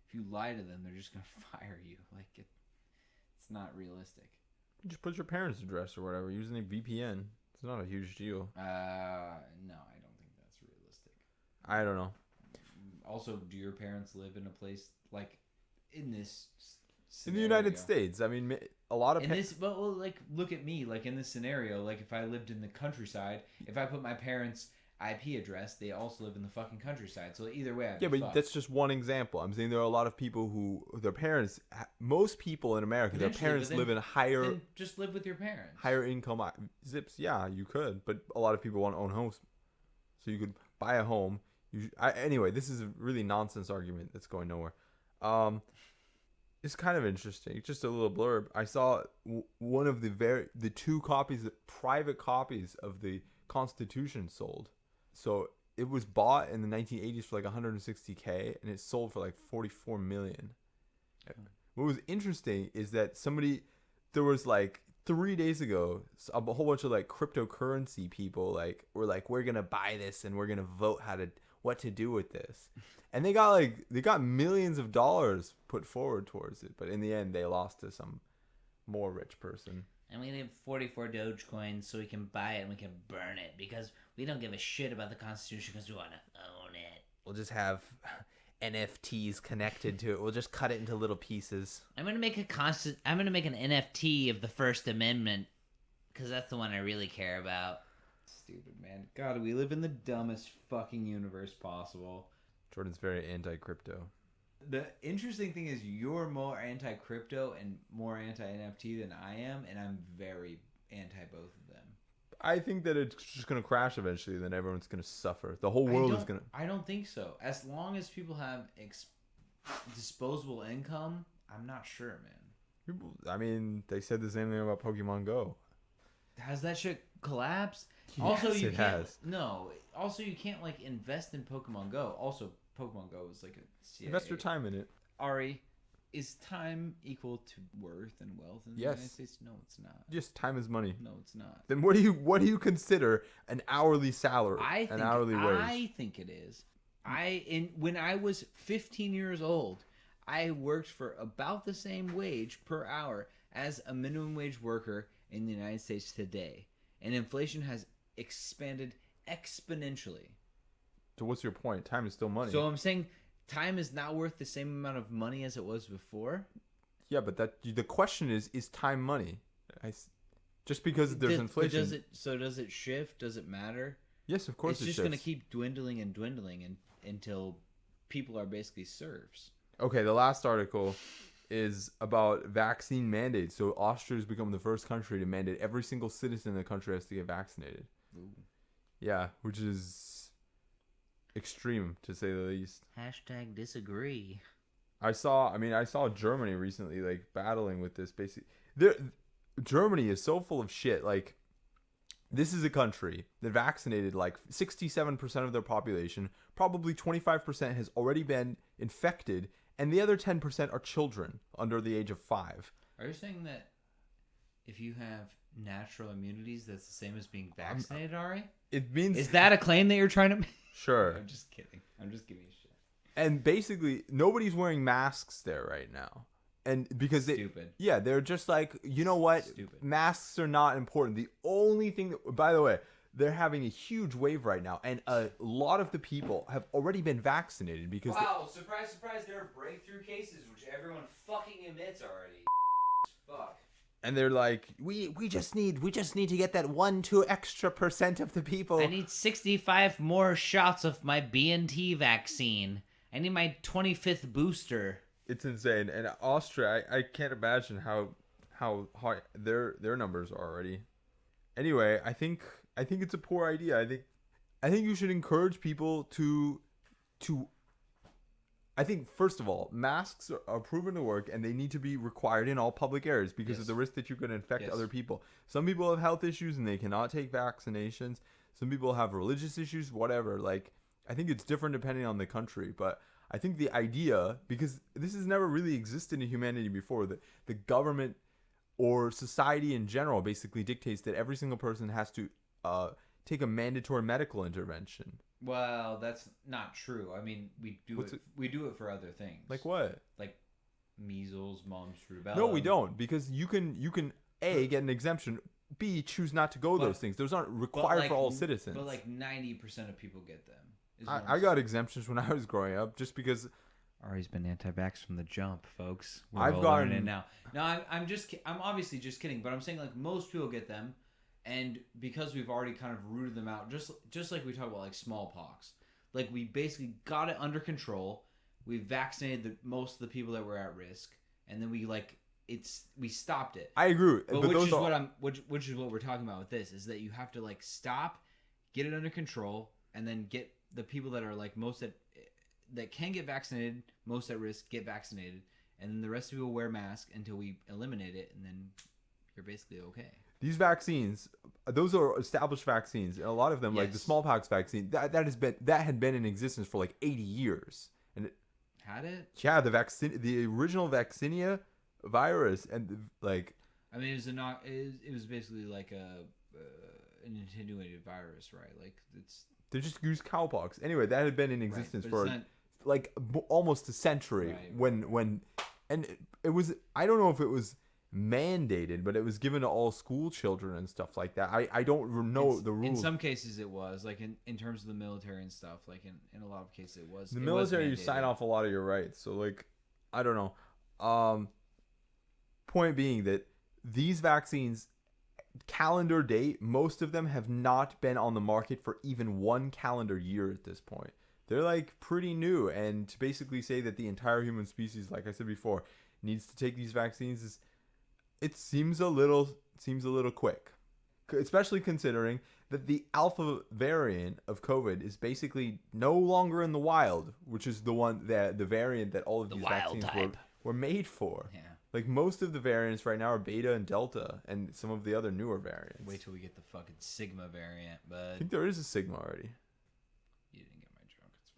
If you lie to them, they're just gonna fire you. Like, it's not realistic. Just put your parents' address or whatever. Using a VPN. It's not a huge deal. No, I don't think that's realistic. I don't know. Also, do your parents live in a place like in this scenario? In the United States? I mean, a lot of well, like, look at me. Like, in this scenario, like, if I lived in the countryside, if I put my parents' IP address, they also live in the fucking countryside. So either way, yeah, but that's just one example. I'm saying there are a lot of people who their parents. Most people in America, their parents live in higher. Then just live with your parents. Higher income zips. Yeah, you could, but a lot of people want to own homes, so you could buy a home. Anyway, this is a really nonsense argument that's going nowhere. It's kind of interesting. Just a little blurb. I saw one of the two private copies of the Constitution sold. So it was bought in the 1980s for like $160K, and it sold for like $44 million. What was interesting is that there was like 3 days ago, a whole bunch of like cryptocurrency people were like, we're gonna buy this and we're gonna vote what to do with this, and they got millions of dollars put forward towards it, but in the end they lost to some more rich person. And we need 44 Dogecoins so we can buy it and we can burn it because we don't give a shit about the Constitution because we want to own it. We'll just have NFTs connected to it. We'll just cut it into little pieces. I'm gonna make an NFT of the First Amendment because that's the one I really care about. Stupid, man. God, we live in the dumbest fucking universe possible. Jordan's very anti-crypto. The interesting thing is you're more anti-crypto and more anti-NFT than I am, and I'm very anti both of them. I think that it's just going to crash eventually, then everyone's going to suffer. The whole world is going to... I don't think so. As long as people have disposable income, I'm not sure, man. They said the same thing about Pokemon Go. Has that shit collapsed? Yes, also, it has. No. Also, you can't, like, invest in Pokemon Go. Also, Pokemon Go is like a CIA. Invest your time in it. Ari, is time equal to worth and wealth in the United States? No, it's not. Just time is money. No, it's not. Then what do you consider an hourly salary? An hourly wage? I think it is. When I was 15 years old, I worked for about the same wage per hour as a minimum wage worker in the United States today. And inflation has expanded exponentially. So what's your point? Time is still money. So I'm saying time is not worth the same amount of money as it was before? Yeah, but the question is time money? Just because there's inflation. Does it shift? Does it matter? Yes, of course it's just going to keep dwindling and dwindling until people are basically serfs. Okay, the last article is about vaccine mandates. So Austria has become the first country to mandate every single citizen in the country has to get vaccinated. Ooh. Yeah, which is extreme to say the least. Hashtag disagree. I saw Germany recently like battling with this. Basically, Germany is so full of shit. Like, this is a country that vaccinated like 67% of their population. Probably 25% has already been infected, and the other 10% are children under the age of 5. Are you saying that if you have natural immunities, that's the same as being vaccinated, Ari? It means... Is that a claim that you're trying to make? Sure. I'm just kidding. I'm just giving you shit. And basically, nobody's wearing masks there right now. And because Stupid. They're just like, you know what? Stupid. Masks are not important. The only thing that, by the way, they're having a huge wave right now, and a lot of the people have already been vaccinated because... Wow, surprise, surprise, there are breakthrough cases, which everyone fucking admits already. Fuck. And they're like, we just need to get that 1-2 extra % of the people. I need 65 more shots of my BNT vaccine. I need my 25th booster. It's insane. And Austria, I can't imagine how high their numbers are already. Anyway, I think it's a poor idea. I think you should encourage people to I think, first of all, masks are proven to work, and they need to be required in all public areas because of the risk that you could infect other people. Some people have health issues and they cannot take vaccinations. Some people have religious issues, whatever. Like, I think it's different depending on the country, but I think the idea, because this has never really existed in humanity before, that the government or society in general basically dictates that every single person has to take a mandatory medical intervention. Well, that's not true. I mean, we do it. We do it for other things. Like what? Like measles, mumps, rubella. No, we don't, because you can A, get an exemption, B, choose not to go those things. Those aren't required for all citizens. But like 90% of people get them. I got exemptions when I was growing up just because. Ari's been anti-vax from the jump, folks. I've gotten it now. No, I'm obviously just kidding, but I'm saying like most people get them. And because we've already kind of rooted them out, just like we talk about like smallpox, like we basically got it under control. We vaccinated most of the people that were at risk, and then we stopped it. I agree, but which is what we're talking about with this is that you have to like stop, get it under control, and then get the people that are like that can get vaccinated, most at risk, get vaccinated, and then the rest of people wear masks until we eliminate it, and then you're basically okay. These vaccines, those are established vaccines, and a lot of them, like the smallpox vaccine, that had been in existence for like 80 years, and had it? Yeah, the original vaccinia virus, and like. I mean, it was basically like an attenuated virus, right? Like they just used cowpox. Anyway, that had been in existence for like almost a century when, and it was, I don't know if it was mandated, but it was given to all school children and stuff like that. I don't know the rules. In some cases it was, like in terms of the military and stuff, like in a lot of cases it was. The military, you sign off a lot of your rights. So like, I don't know. Point being that these vaccines, calendar date, most of them have not been on the market for even 1 calendar year at this point. They're like pretty new, and to basically say that the entire human species, like I said before, needs to take these vaccines it seems a little quick, especially considering that the alpha variant of COVID is basically no longer in the wild, which is the variant that all of these vaccines were made for. Yeah. Like most of the variants right now are beta and delta, and some of the other newer variants. Wait till we get the fucking sigma variant, but I think there is a sigma already. You didn't get my joke. It's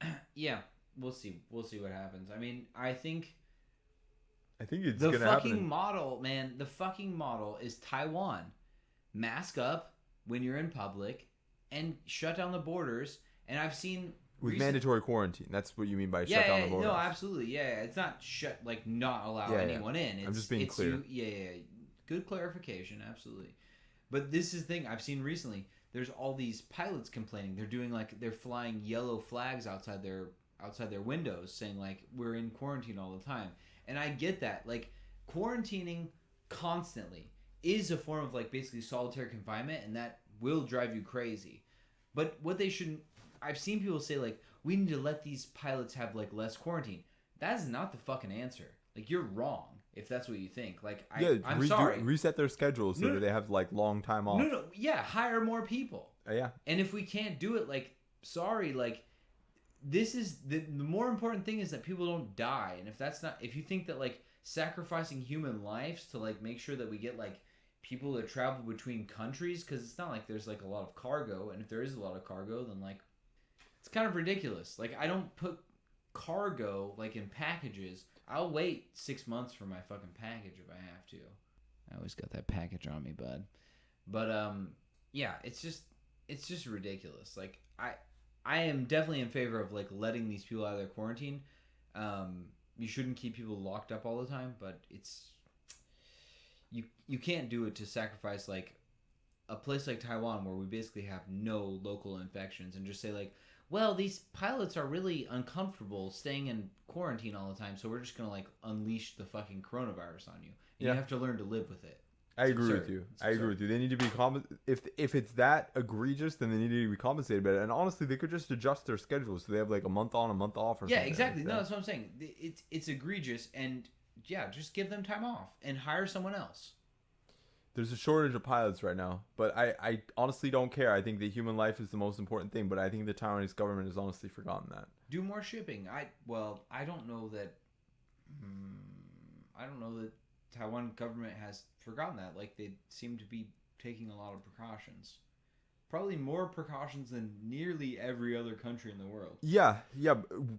fine. Yeah, we'll see. We'll see what happens. I mean, I think it's the gonna fucking happen. model, man. The fucking model is Taiwan. Mask up when you're in public and shut down the borders. And I've seen mandatory quarantine. That's what you mean by shut down the borders. No, absolutely. Yeah, it's not not allow anyone in. I'm just being clear. Good clarification. Absolutely. But this is the thing I've seen recently. There's all these pilots complaining. They're flying yellow flags outside their windows, saying like we're in quarantine all the time. And I get that. Like, quarantining constantly is a form of, like, basically solitary confinement, and that will drive you crazy. But what they shouldn't... I've seen people say, like, we need to let these pilots have, like, less quarantine. That is not the fucking answer. Like, you're wrong if that's what you think. Like, I'm sorry. Reset their schedules so that they have, like, long time off. No. Yeah, hire more people. Yeah. And if we can't do it, like, sorry, like... This is the more important thing is that people don't die, and if you think that like sacrificing human lives to like make sure that we get like people that travel between countries, because it's not like there's like a lot of cargo, and if there is a lot of cargo, then like it's kind of ridiculous. Like I don't put cargo like in packages. I'll wait 6 months for my fucking package if I have to. I always got that package on me, bud. But yeah, it's just ridiculous. Like I am definitely in favor of like letting these people out of their quarantine. You shouldn't keep people locked up all the time, but you can't do it to sacrifice like a place like Taiwan where we basically have no local infections and just say like, well, these pilots are really uncomfortable staying in quarantine all the time, so we're just gonna like unleash the fucking coronavirus on you. You have to learn to live with it. I agree with you. They need to be if it's that egregious, then they need to be compensated better. And honestly, they could just adjust their schedules so they have like a month on, a month off, or something. Yeah, exactly. Like no, that's what I'm saying. It's egregious, and just give them time off and hire someone else. There's a shortage of pilots right now, but I honestly don't care. I think that human life is the most important thing, but I think the Taiwanese government has honestly forgotten that. Do more shipping. I don't know that. I don't know that Taiwan government has forgotten that. Like, they seem to be taking a lot of precautions. Probably more precautions than nearly every other country in the world. Yeah.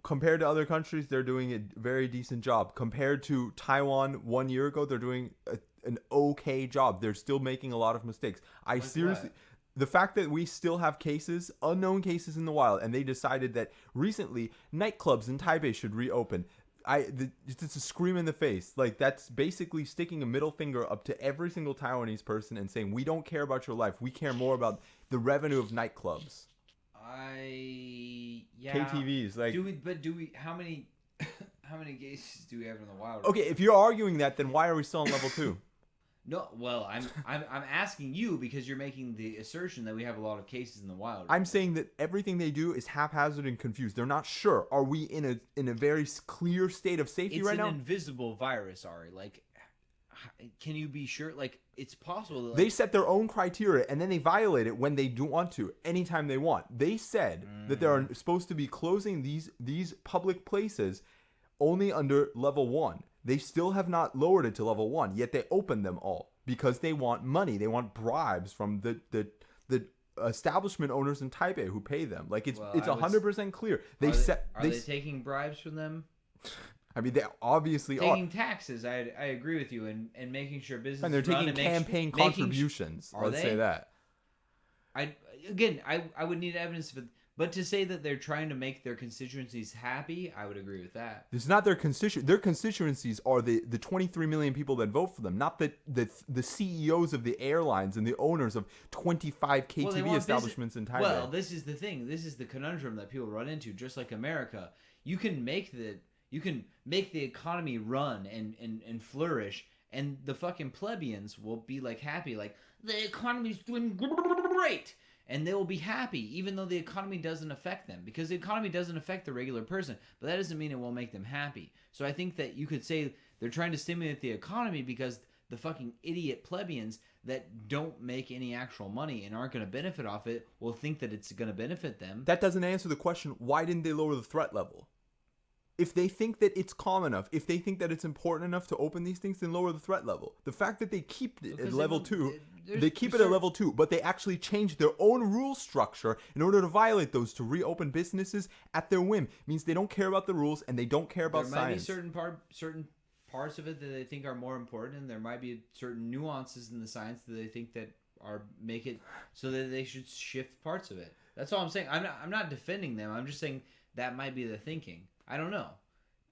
Compared to other countries, they're doing a very decent job. Compared to Taiwan 1 year ago, they're doing an okay job. They're still making a lot of mistakes. The fact that we still have cases, unknown cases in the wild, and they decided that recently nightclubs in Taipei should reopen. It's a scream in the face. Like, that's basically sticking a middle finger up to every single Taiwanese person and saying, we don't care about your life. We care more about the revenue of nightclubs. KTVs. Like, how many cases do we have in the wild? Okay, if you're arguing that, then why are we still on level 2? No, well, I'm asking you because you're making the assertion that we have a lot of cases in the wild. I'm saying that everything they do is haphazard and confused. They're not sure. Are we in a very clear state of safety right now? It's an invisible virus, Ari. Like, can you be sure? Like, it's possible that, like, they set their own criteria and then they violate it when they do want to, anytime they want. They said that they are supposed to be closing these public places only under level 1. They still have not lowered it to level 1, yet they opened them all because they want money. They want bribes from the establishment owners in Taipei who pay them. Like, it's 100% clear. Are they taking bribes from them? I mean, they obviously taking taxes. I agree with you, and making sure business. And they're taking campaign contributions. Let's say that. I would need evidence for. But to say that they're trying to make their constituencies happy, I would agree with that. It's not their constituencies. Their constituencies are the 23 million people that vote for them, not the CEOs of the airlines and the owners of 25 KTV establishments in Taipei. Well, this is the thing. This is the conundrum that people run into. Just like America, you can make the economy run and flourish, and the fucking plebeians will be like happy, like the economy's doing great. And they will be happy, even though the economy doesn't affect them. Because the economy doesn't affect the regular person. But that doesn't mean it won't make them happy. So I think that you could say they're trying to stimulate the economy because the fucking idiot plebeians that don't make any actual money and aren't going to benefit off it will think that it's going to benefit them. That doesn't answer the question, why didn't they lower the threat level? If they think that it's calm enough, if they think that it's important enough to open these things, then lower the threat level. The fact that they keep it at level 2, they keep it at level 2, but they actually change their own rule structure in order to violate those to reopen businesses at their whim. Means they don't care about the rules and they don't care about science. There might be certain parts of it that they think are more important, and there might be certain nuances in the science that they think that make it so that they should shift parts of it. That's all I'm saying. I'm not defending them. I'm just saying that might be the thinking. I don't know.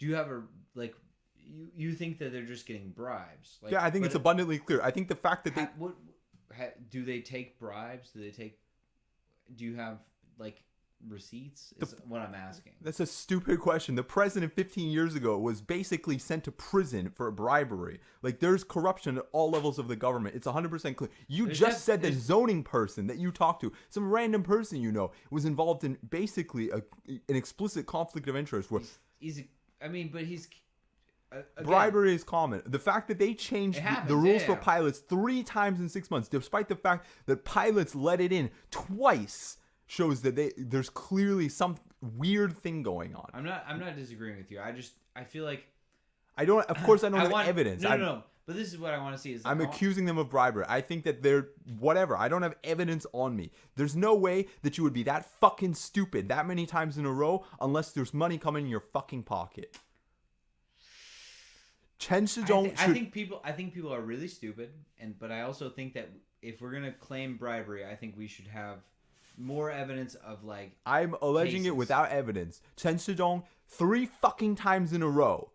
Do you have you think that they're just getting bribes? Like, yeah, I think it's abundantly clear. I think the fact that do they take bribes? Do you have like receipts? Is what I'm asking. That's a stupid question. The president 15 years ago was basically sent to prison for bribery. Like, there's corruption at all levels of the government. It's 100% clear. Said the zoning person that you talked to, some random person was involved in basically an explicit conflict of interest. Where bribery is common. The fact that they changed the rules for pilots 3 times in 6 months, despite the fact that pilots let it in twice, shows that there's clearly some weird thing going on. I'm not disagreeing with you. I feel like I don't have evidence. No. But this is what I want to see. I'm accusing them of bribery. I think that they're whatever. I don't have evidence on me. There's no way that you would be that fucking stupid that many times in a row unless there's money coming in your fucking pocket. Chen Shizhong I think people are really stupid, but I also think that if we're gonna claim bribery, I think we should have more evidence of, like, I'm alleging it without evidence. Chen Shizhong 3 fucking times in a row.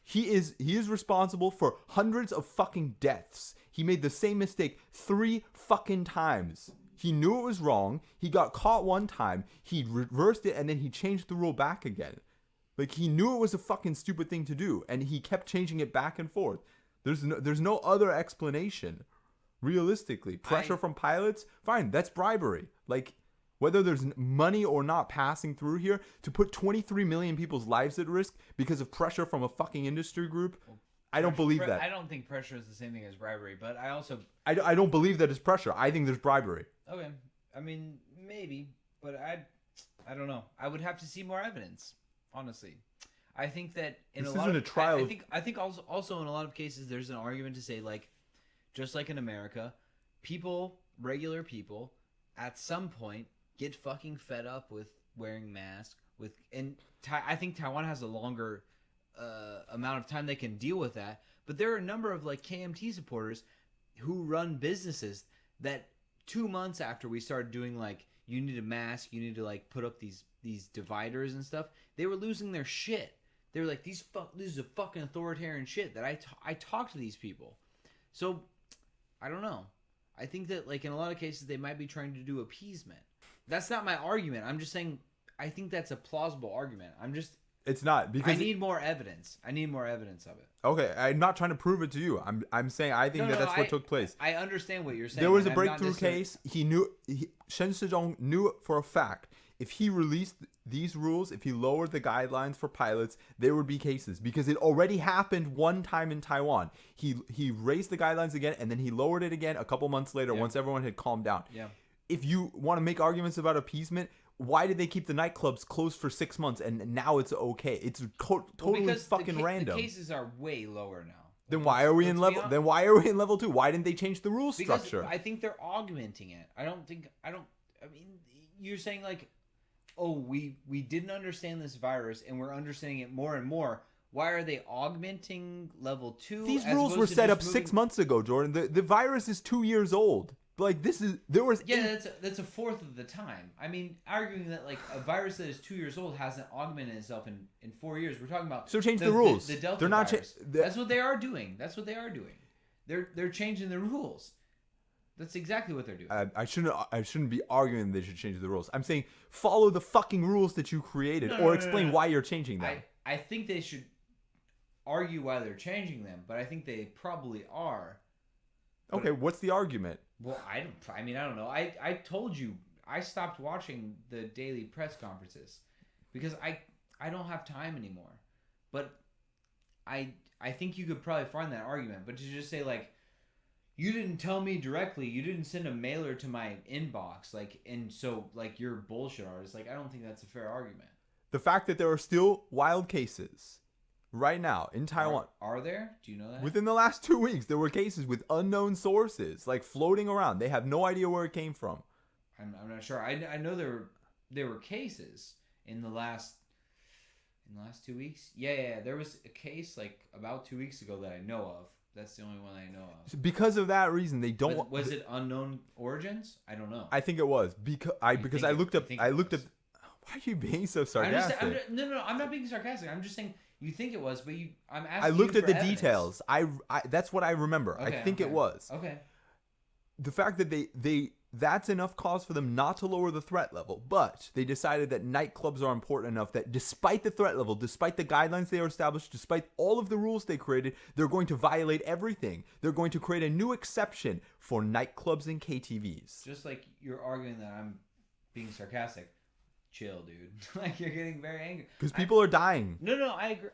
He is responsible for hundreds of fucking deaths. He made the same mistake 3 fucking times. He knew it was wrong. He got caught 1 time. He reversed it and then he changed the rule back again. Like, he knew it was a fucking stupid thing to do and he kept changing it back and forth. There's no other explanation. Realistically, pressure from pilots, fine, that's bribery. Like, whether there's money or not passing through here to put 23 million people's lives at risk because of pressure from a fucking industry group, I don't believe that. I don't think pressure is the same thing as bribery, but I also I don't believe that it's pressure. I think there's bribery. okay. I mean, maybe, but I don't know. I would have to see more evidence, honestly. I think that in This a lot isn't of a trial. I think also in a lot of cases there's an argument to say like, just like in America, regular people, at some point get fucking fed up with wearing masks. I think Taiwan has a longer amount of time they can deal with that. But there are a number of like KMT supporters who run businesses that 2 months after we started doing like you need a mask, you need to like put up these dividers and stuff, they were losing their shit. They were like this is a fucking authoritarian shit that I talk to these people. So I don't know. I think that like in a lot of cases they might be trying to do appeasement. That's not my argument. I'm just saying I think that's a plausible argument. It's not because I need more evidence. I need more evidence of it. Okay, I'm not trying to prove it to you. I'm saying I think that's what took place. I understand what you're saying. There was a breakthrough case. Shen Shizhong knew for a fact if he released these rules, if he lowered the guidelines for pilots, there would be cases because it already happened one time in Taiwan. He raised the guidelines again and then he lowered it again a couple months later once everyone had calmed down. Yeah. If you want to make arguments about appeasement, why did they keep the nightclubs closed for 6 months and now it's okay? It's totally fucking random. The cases are way lower now. Then why are we in level? Then why are we in level 2? Why didn't they change the rule structure? I think they're augmenting it. I mean, you're saying like, oh, we didn't understand this virus and we're understanding it more and more. Why are they augmenting level 2? These rules were set up 6 months ago, Jordan. The virus is 2 years old. Like that's a fourth of the time. I mean, arguing that like a virus that is 2 years old hasn't augmented itself in 4 years. We're talking about change the rules. The Delta They're not virus. That's what they are doing. They're changing the rules. That's exactly what they're doing. I shouldn't be arguing they should change the rules. I'm saying follow the fucking rules that you created or explain why you're changing them. I think they should argue why they're changing them, but I think they probably are. Okay, what's the argument? Well, I don't know. I told you I stopped watching the daily press conferences because I don't have time anymore. But I think you could probably find that argument. But to just say like, you didn't tell me directly, you didn't send a mailer to my inbox, like, and so like you're a bullshit artist. Like I don't think that's a fair argument. The fact that there are still wild cases right now in Taiwan. Are there? Do you know that? Within the last 2 weeks, there were cases with unknown sources, like floating around. They have no idea where it came from. I'm not sure. I know there were cases in the last 2 weeks. Yeah. There was a case like about 2 weeks ago that I know of. That's the only one I know of. Because of that reason, they don't. Was it unknown origins? I don't know. I think it was because I looked up. Why are you being so sarcastic? No. I'm not being sarcastic. I'm just saying. You think it was, but I'm asking. I looked at the evidence. details. That's what I remember. Okay, I think it was. Okay. The fact that that's enough cause for them not to lower the threat level, but they decided that nightclubs are important enough that despite the threat level, despite the guidelines they established, despite all of the rules they created, they're going to violate everything. They're going to create a new exception for nightclubs and KTVs. Just like you're arguing that I'm being sarcastic. Chill, dude. Like you're getting very angry because people are dying. No, I agree.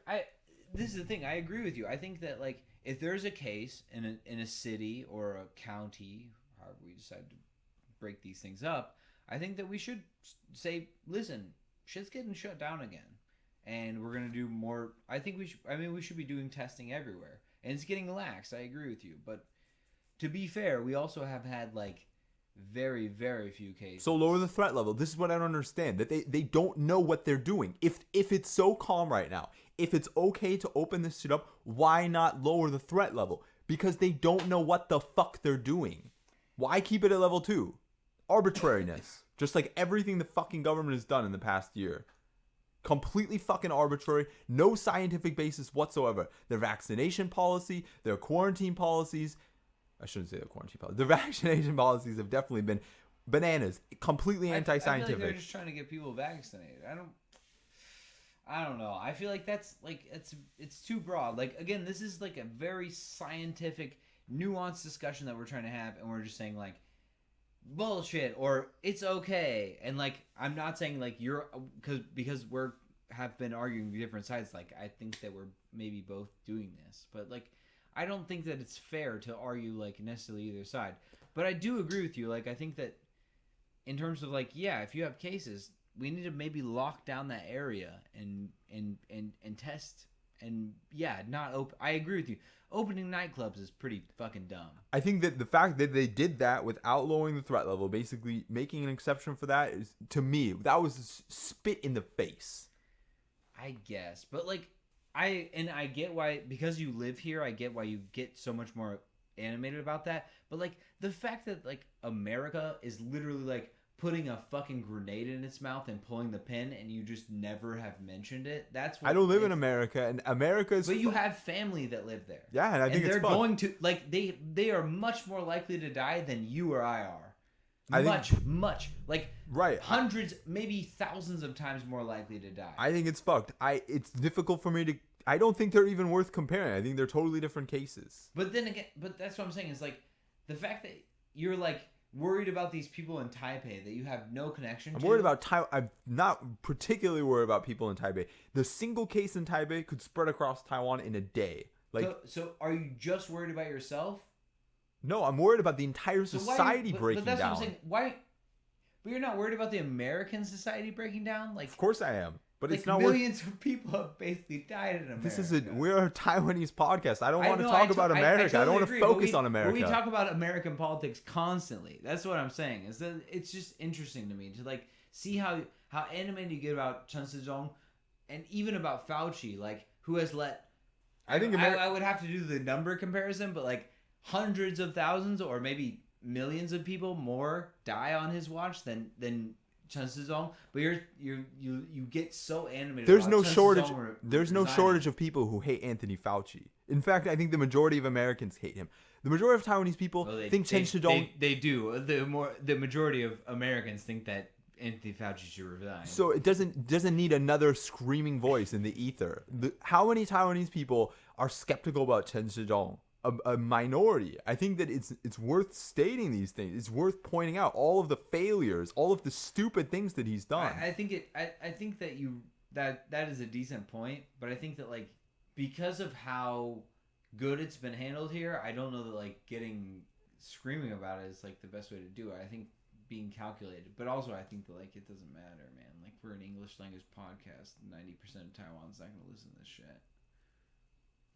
This is the thing. I agree with you. I think that like if there's a case in a city or a county, however we decide to break these things up, I think that we should say, listen, shit's getting shut down again, and we're gonna do more. I think we should. I mean, we should be doing testing everywhere, and it's getting lax. I agree with you, but to be fair, we also have had like. Very, very few cases. So lower the threat level. This is what I don't understand. That they don't know what they're doing. If it's so calm right now, if it's okay to open this shit up, why not lower the threat level? Because they don't know what the fuck they're doing. Why keep it at level 2? Arbitrariness. Just like everything the fucking government has done in the past year. Completely fucking arbitrary. No scientific basis whatsoever. Their vaccination policy, their quarantine policies. I shouldn't say the quarantine policy. The vaccination policies have definitely been bananas. Completely anti-scientific. I feel like they're just trying to get people vaccinated. I don't know. I feel like that's like it's too broad. Like again, this is like a very scientific, nuanced discussion that we're trying to have, and we're just saying like bullshit or it's okay. And like I'm not saying like you're because we're have been arguing different sides. Like, I think that we're maybe both doing this, but like, I don't think that it's fair to argue like necessarily either side. But I do agree with you. Like, I think that in terms of like, yeah, if you have cases, we need to maybe lock down that area and test. And yeah, not open. I agree with you. Opening nightclubs is pretty fucking dumb. I think that the fact that they did that without lowering the threat level, basically making an exception for that, is, to me, that was a spit in the face. I guess, but like, I get why, because you live here, I get why you get so much more animated about that. But like, the fact that like America is literally like putting a fucking grenade in its mouth and pulling the pin, and you just never have mentioned it. That's what I don't live in America, and America is. But you have family that live there. Yeah, and I think they're it's going to like they are much more likely to die than you or I are. Much like right, hundreds, maybe thousands of times more likely to die. I think it's fucked. It's difficult for me to. I don't think they're even worth comparing. I think they're totally different cases. But then again, that's what I'm saying is like the fact that you're like worried about these people in Taipei that you have no connection to. I'm worried about Taiwan. I'm not particularly worried about people in Taipei. The single case in Taipei could spread across Taiwan in a day. Like, so are you just worried about yourself? No, I'm worried about the entire society breaking down. But that's what I'm saying. Why? But you're not worried about the American society breaking down? Like, of course I am. But like it's not millions of people have basically died in America. This is we're a Taiwanese podcast. I don't want to talk about America. I don't want to focus on America. We talk about American politics constantly. That's what I'm saying. Is that it's just interesting to me to like see how animated you get about Chen Shizhong, and even about Fauci, like who has let. I would have to do the number comparison, but like hundreds of thousands or maybe millions of people more die on his watch than Chen Shizhong, but you get so animated. There's no shortage. There's no shortage of people who hate Anthony Fauci. In fact, I think the majority of Americans hate him. The majority of Taiwanese people think Chen Shizhong. They do. The majority of Americans think that Anthony Fauci should resign. So it doesn't need another screaming voice in the ether. How many Taiwanese people are skeptical about Chen Shizhong? A minority. I think that it's worth stating these things. It's worth pointing out all of the failures, all of the stupid things that he's done. I think that is a decent point, but I think that like because of how good it's been handled here, I don't know that like screaming about it is like the best way to do it. I think being calculated, but also I think that like it doesn't matter, man. Like we're an English language podcast. 90% of Taiwan's not gonna listen to this shit.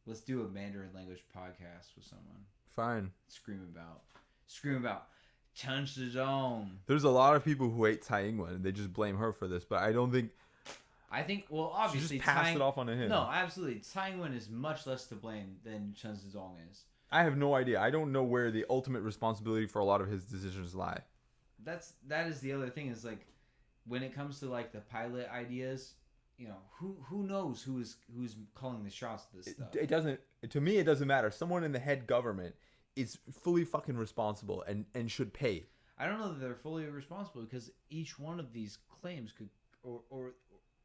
Let's do a Mandarin language podcast with someone. Fine. Scream about Chen Shizhong. There's a lot of people who hate Tsai Ing-wen and they just blame her for this, but I don't think. I think, well, obviously, she just passed it off on him. No, absolutely. Tsai Ing-wen is much less to blame than Chen Shizhong is. I have no idea. I don't know where the ultimate responsibility for a lot of his decisions lie. That is the other thing is like when it comes to like the pilot ideas. You know, who knows who's calling the shots to this stuff. It doesn't, to me, it doesn't matter. Someone in the head government is fully fucking responsible and should pay. I don't know that they're fully responsible because each one of these claims could or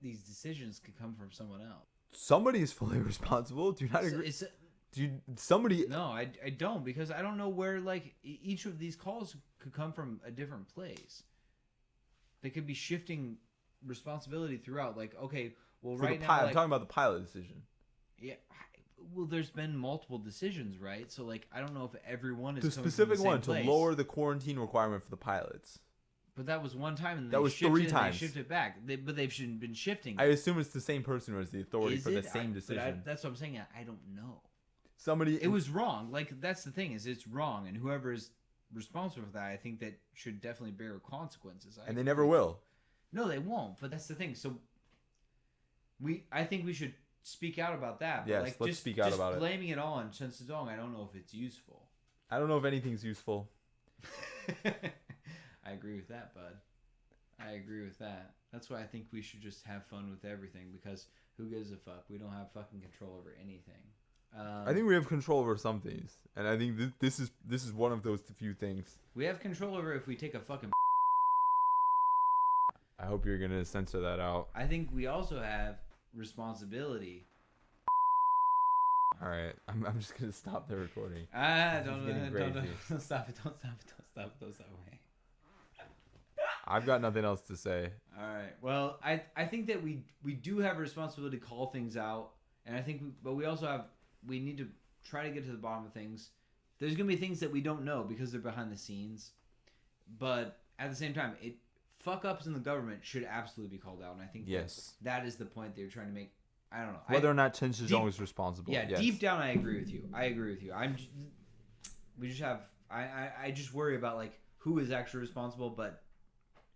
these decisions could come from someone else. Somebody is fully responsible. Do you not agree? Somebody? No, I don't, because I don't know where like each of these calls could come from a different place. They could be shifting responsibility throughout. Like, okay, well, right now, I'm talking about the pilot decision. Yeah, well, there's been multiple decisions, right? So, like, I don't know if everyone is the specific one to lower the quarantine requirement for the pilots. But that was one time, and that was 3 times. They shifted back, but they've been shifting. I assume it's the same person who has the authority for the same decision. That's what I'm saying. I don't know. It was wrong. Like, that's the thing, is it's wrong, and whoever is responsible for that, I think that should definitely bear consequences. And they never will. No, they won't. But that's the thing. So I think we should speak out about that. But yes, like, let's speak out about it. Blaming it all on Chen Shizhong, I don't know if it's useful. I don't know if anything's useful. I agree with that, bud. I agree with that. That's why I think we should just have fun with everything, because who gives a fuck? We don't have fucking control over anything. I think we have control over some things, and I think this is one of those few things. We have control over if we take a fucking. I hope you're gonna censor that out. I think we also have responsibility. All right, I'm just gonna stop the recording. Don't stop it! Don't stop it! Don't stop it! Don't stop it! I've got nothing else to say. All right. Well, I think that we do have a responsibility to call things out, and I think, but we also we need to try to get to the bottom of things. There's gonna be things that we don't know because they're behind the scenes, but at the same time, fuck ups in the government should absolutely be called out, and I think that is the point they're trying to make. I don't know whether or not Chen Shizhong is responsible. Yeah, yes. Deep down, I agree with you. We just have. I just worry about like who is actually responsible, but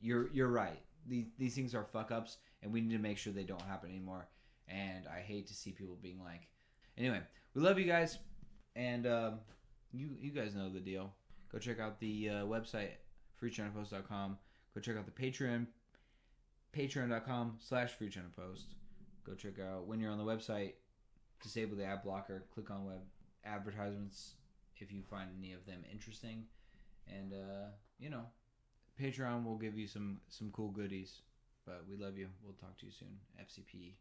you're right. These things are fuck ups, and we need to make sure they don't happen anymore. And I hate to see people being like. Anyway, we love you guys, and you guys know the deal. Go check out the website FreeChinaPost.com. Go check out the Patreon, patreon.com/FreeChinaPost. Go check out, when you're on the website, disable the ad blocker, click on web advertisements if you find any of them interesting. And, Patreon will give you some cool goodies. But we love you. We'll talk to you soon. FCP.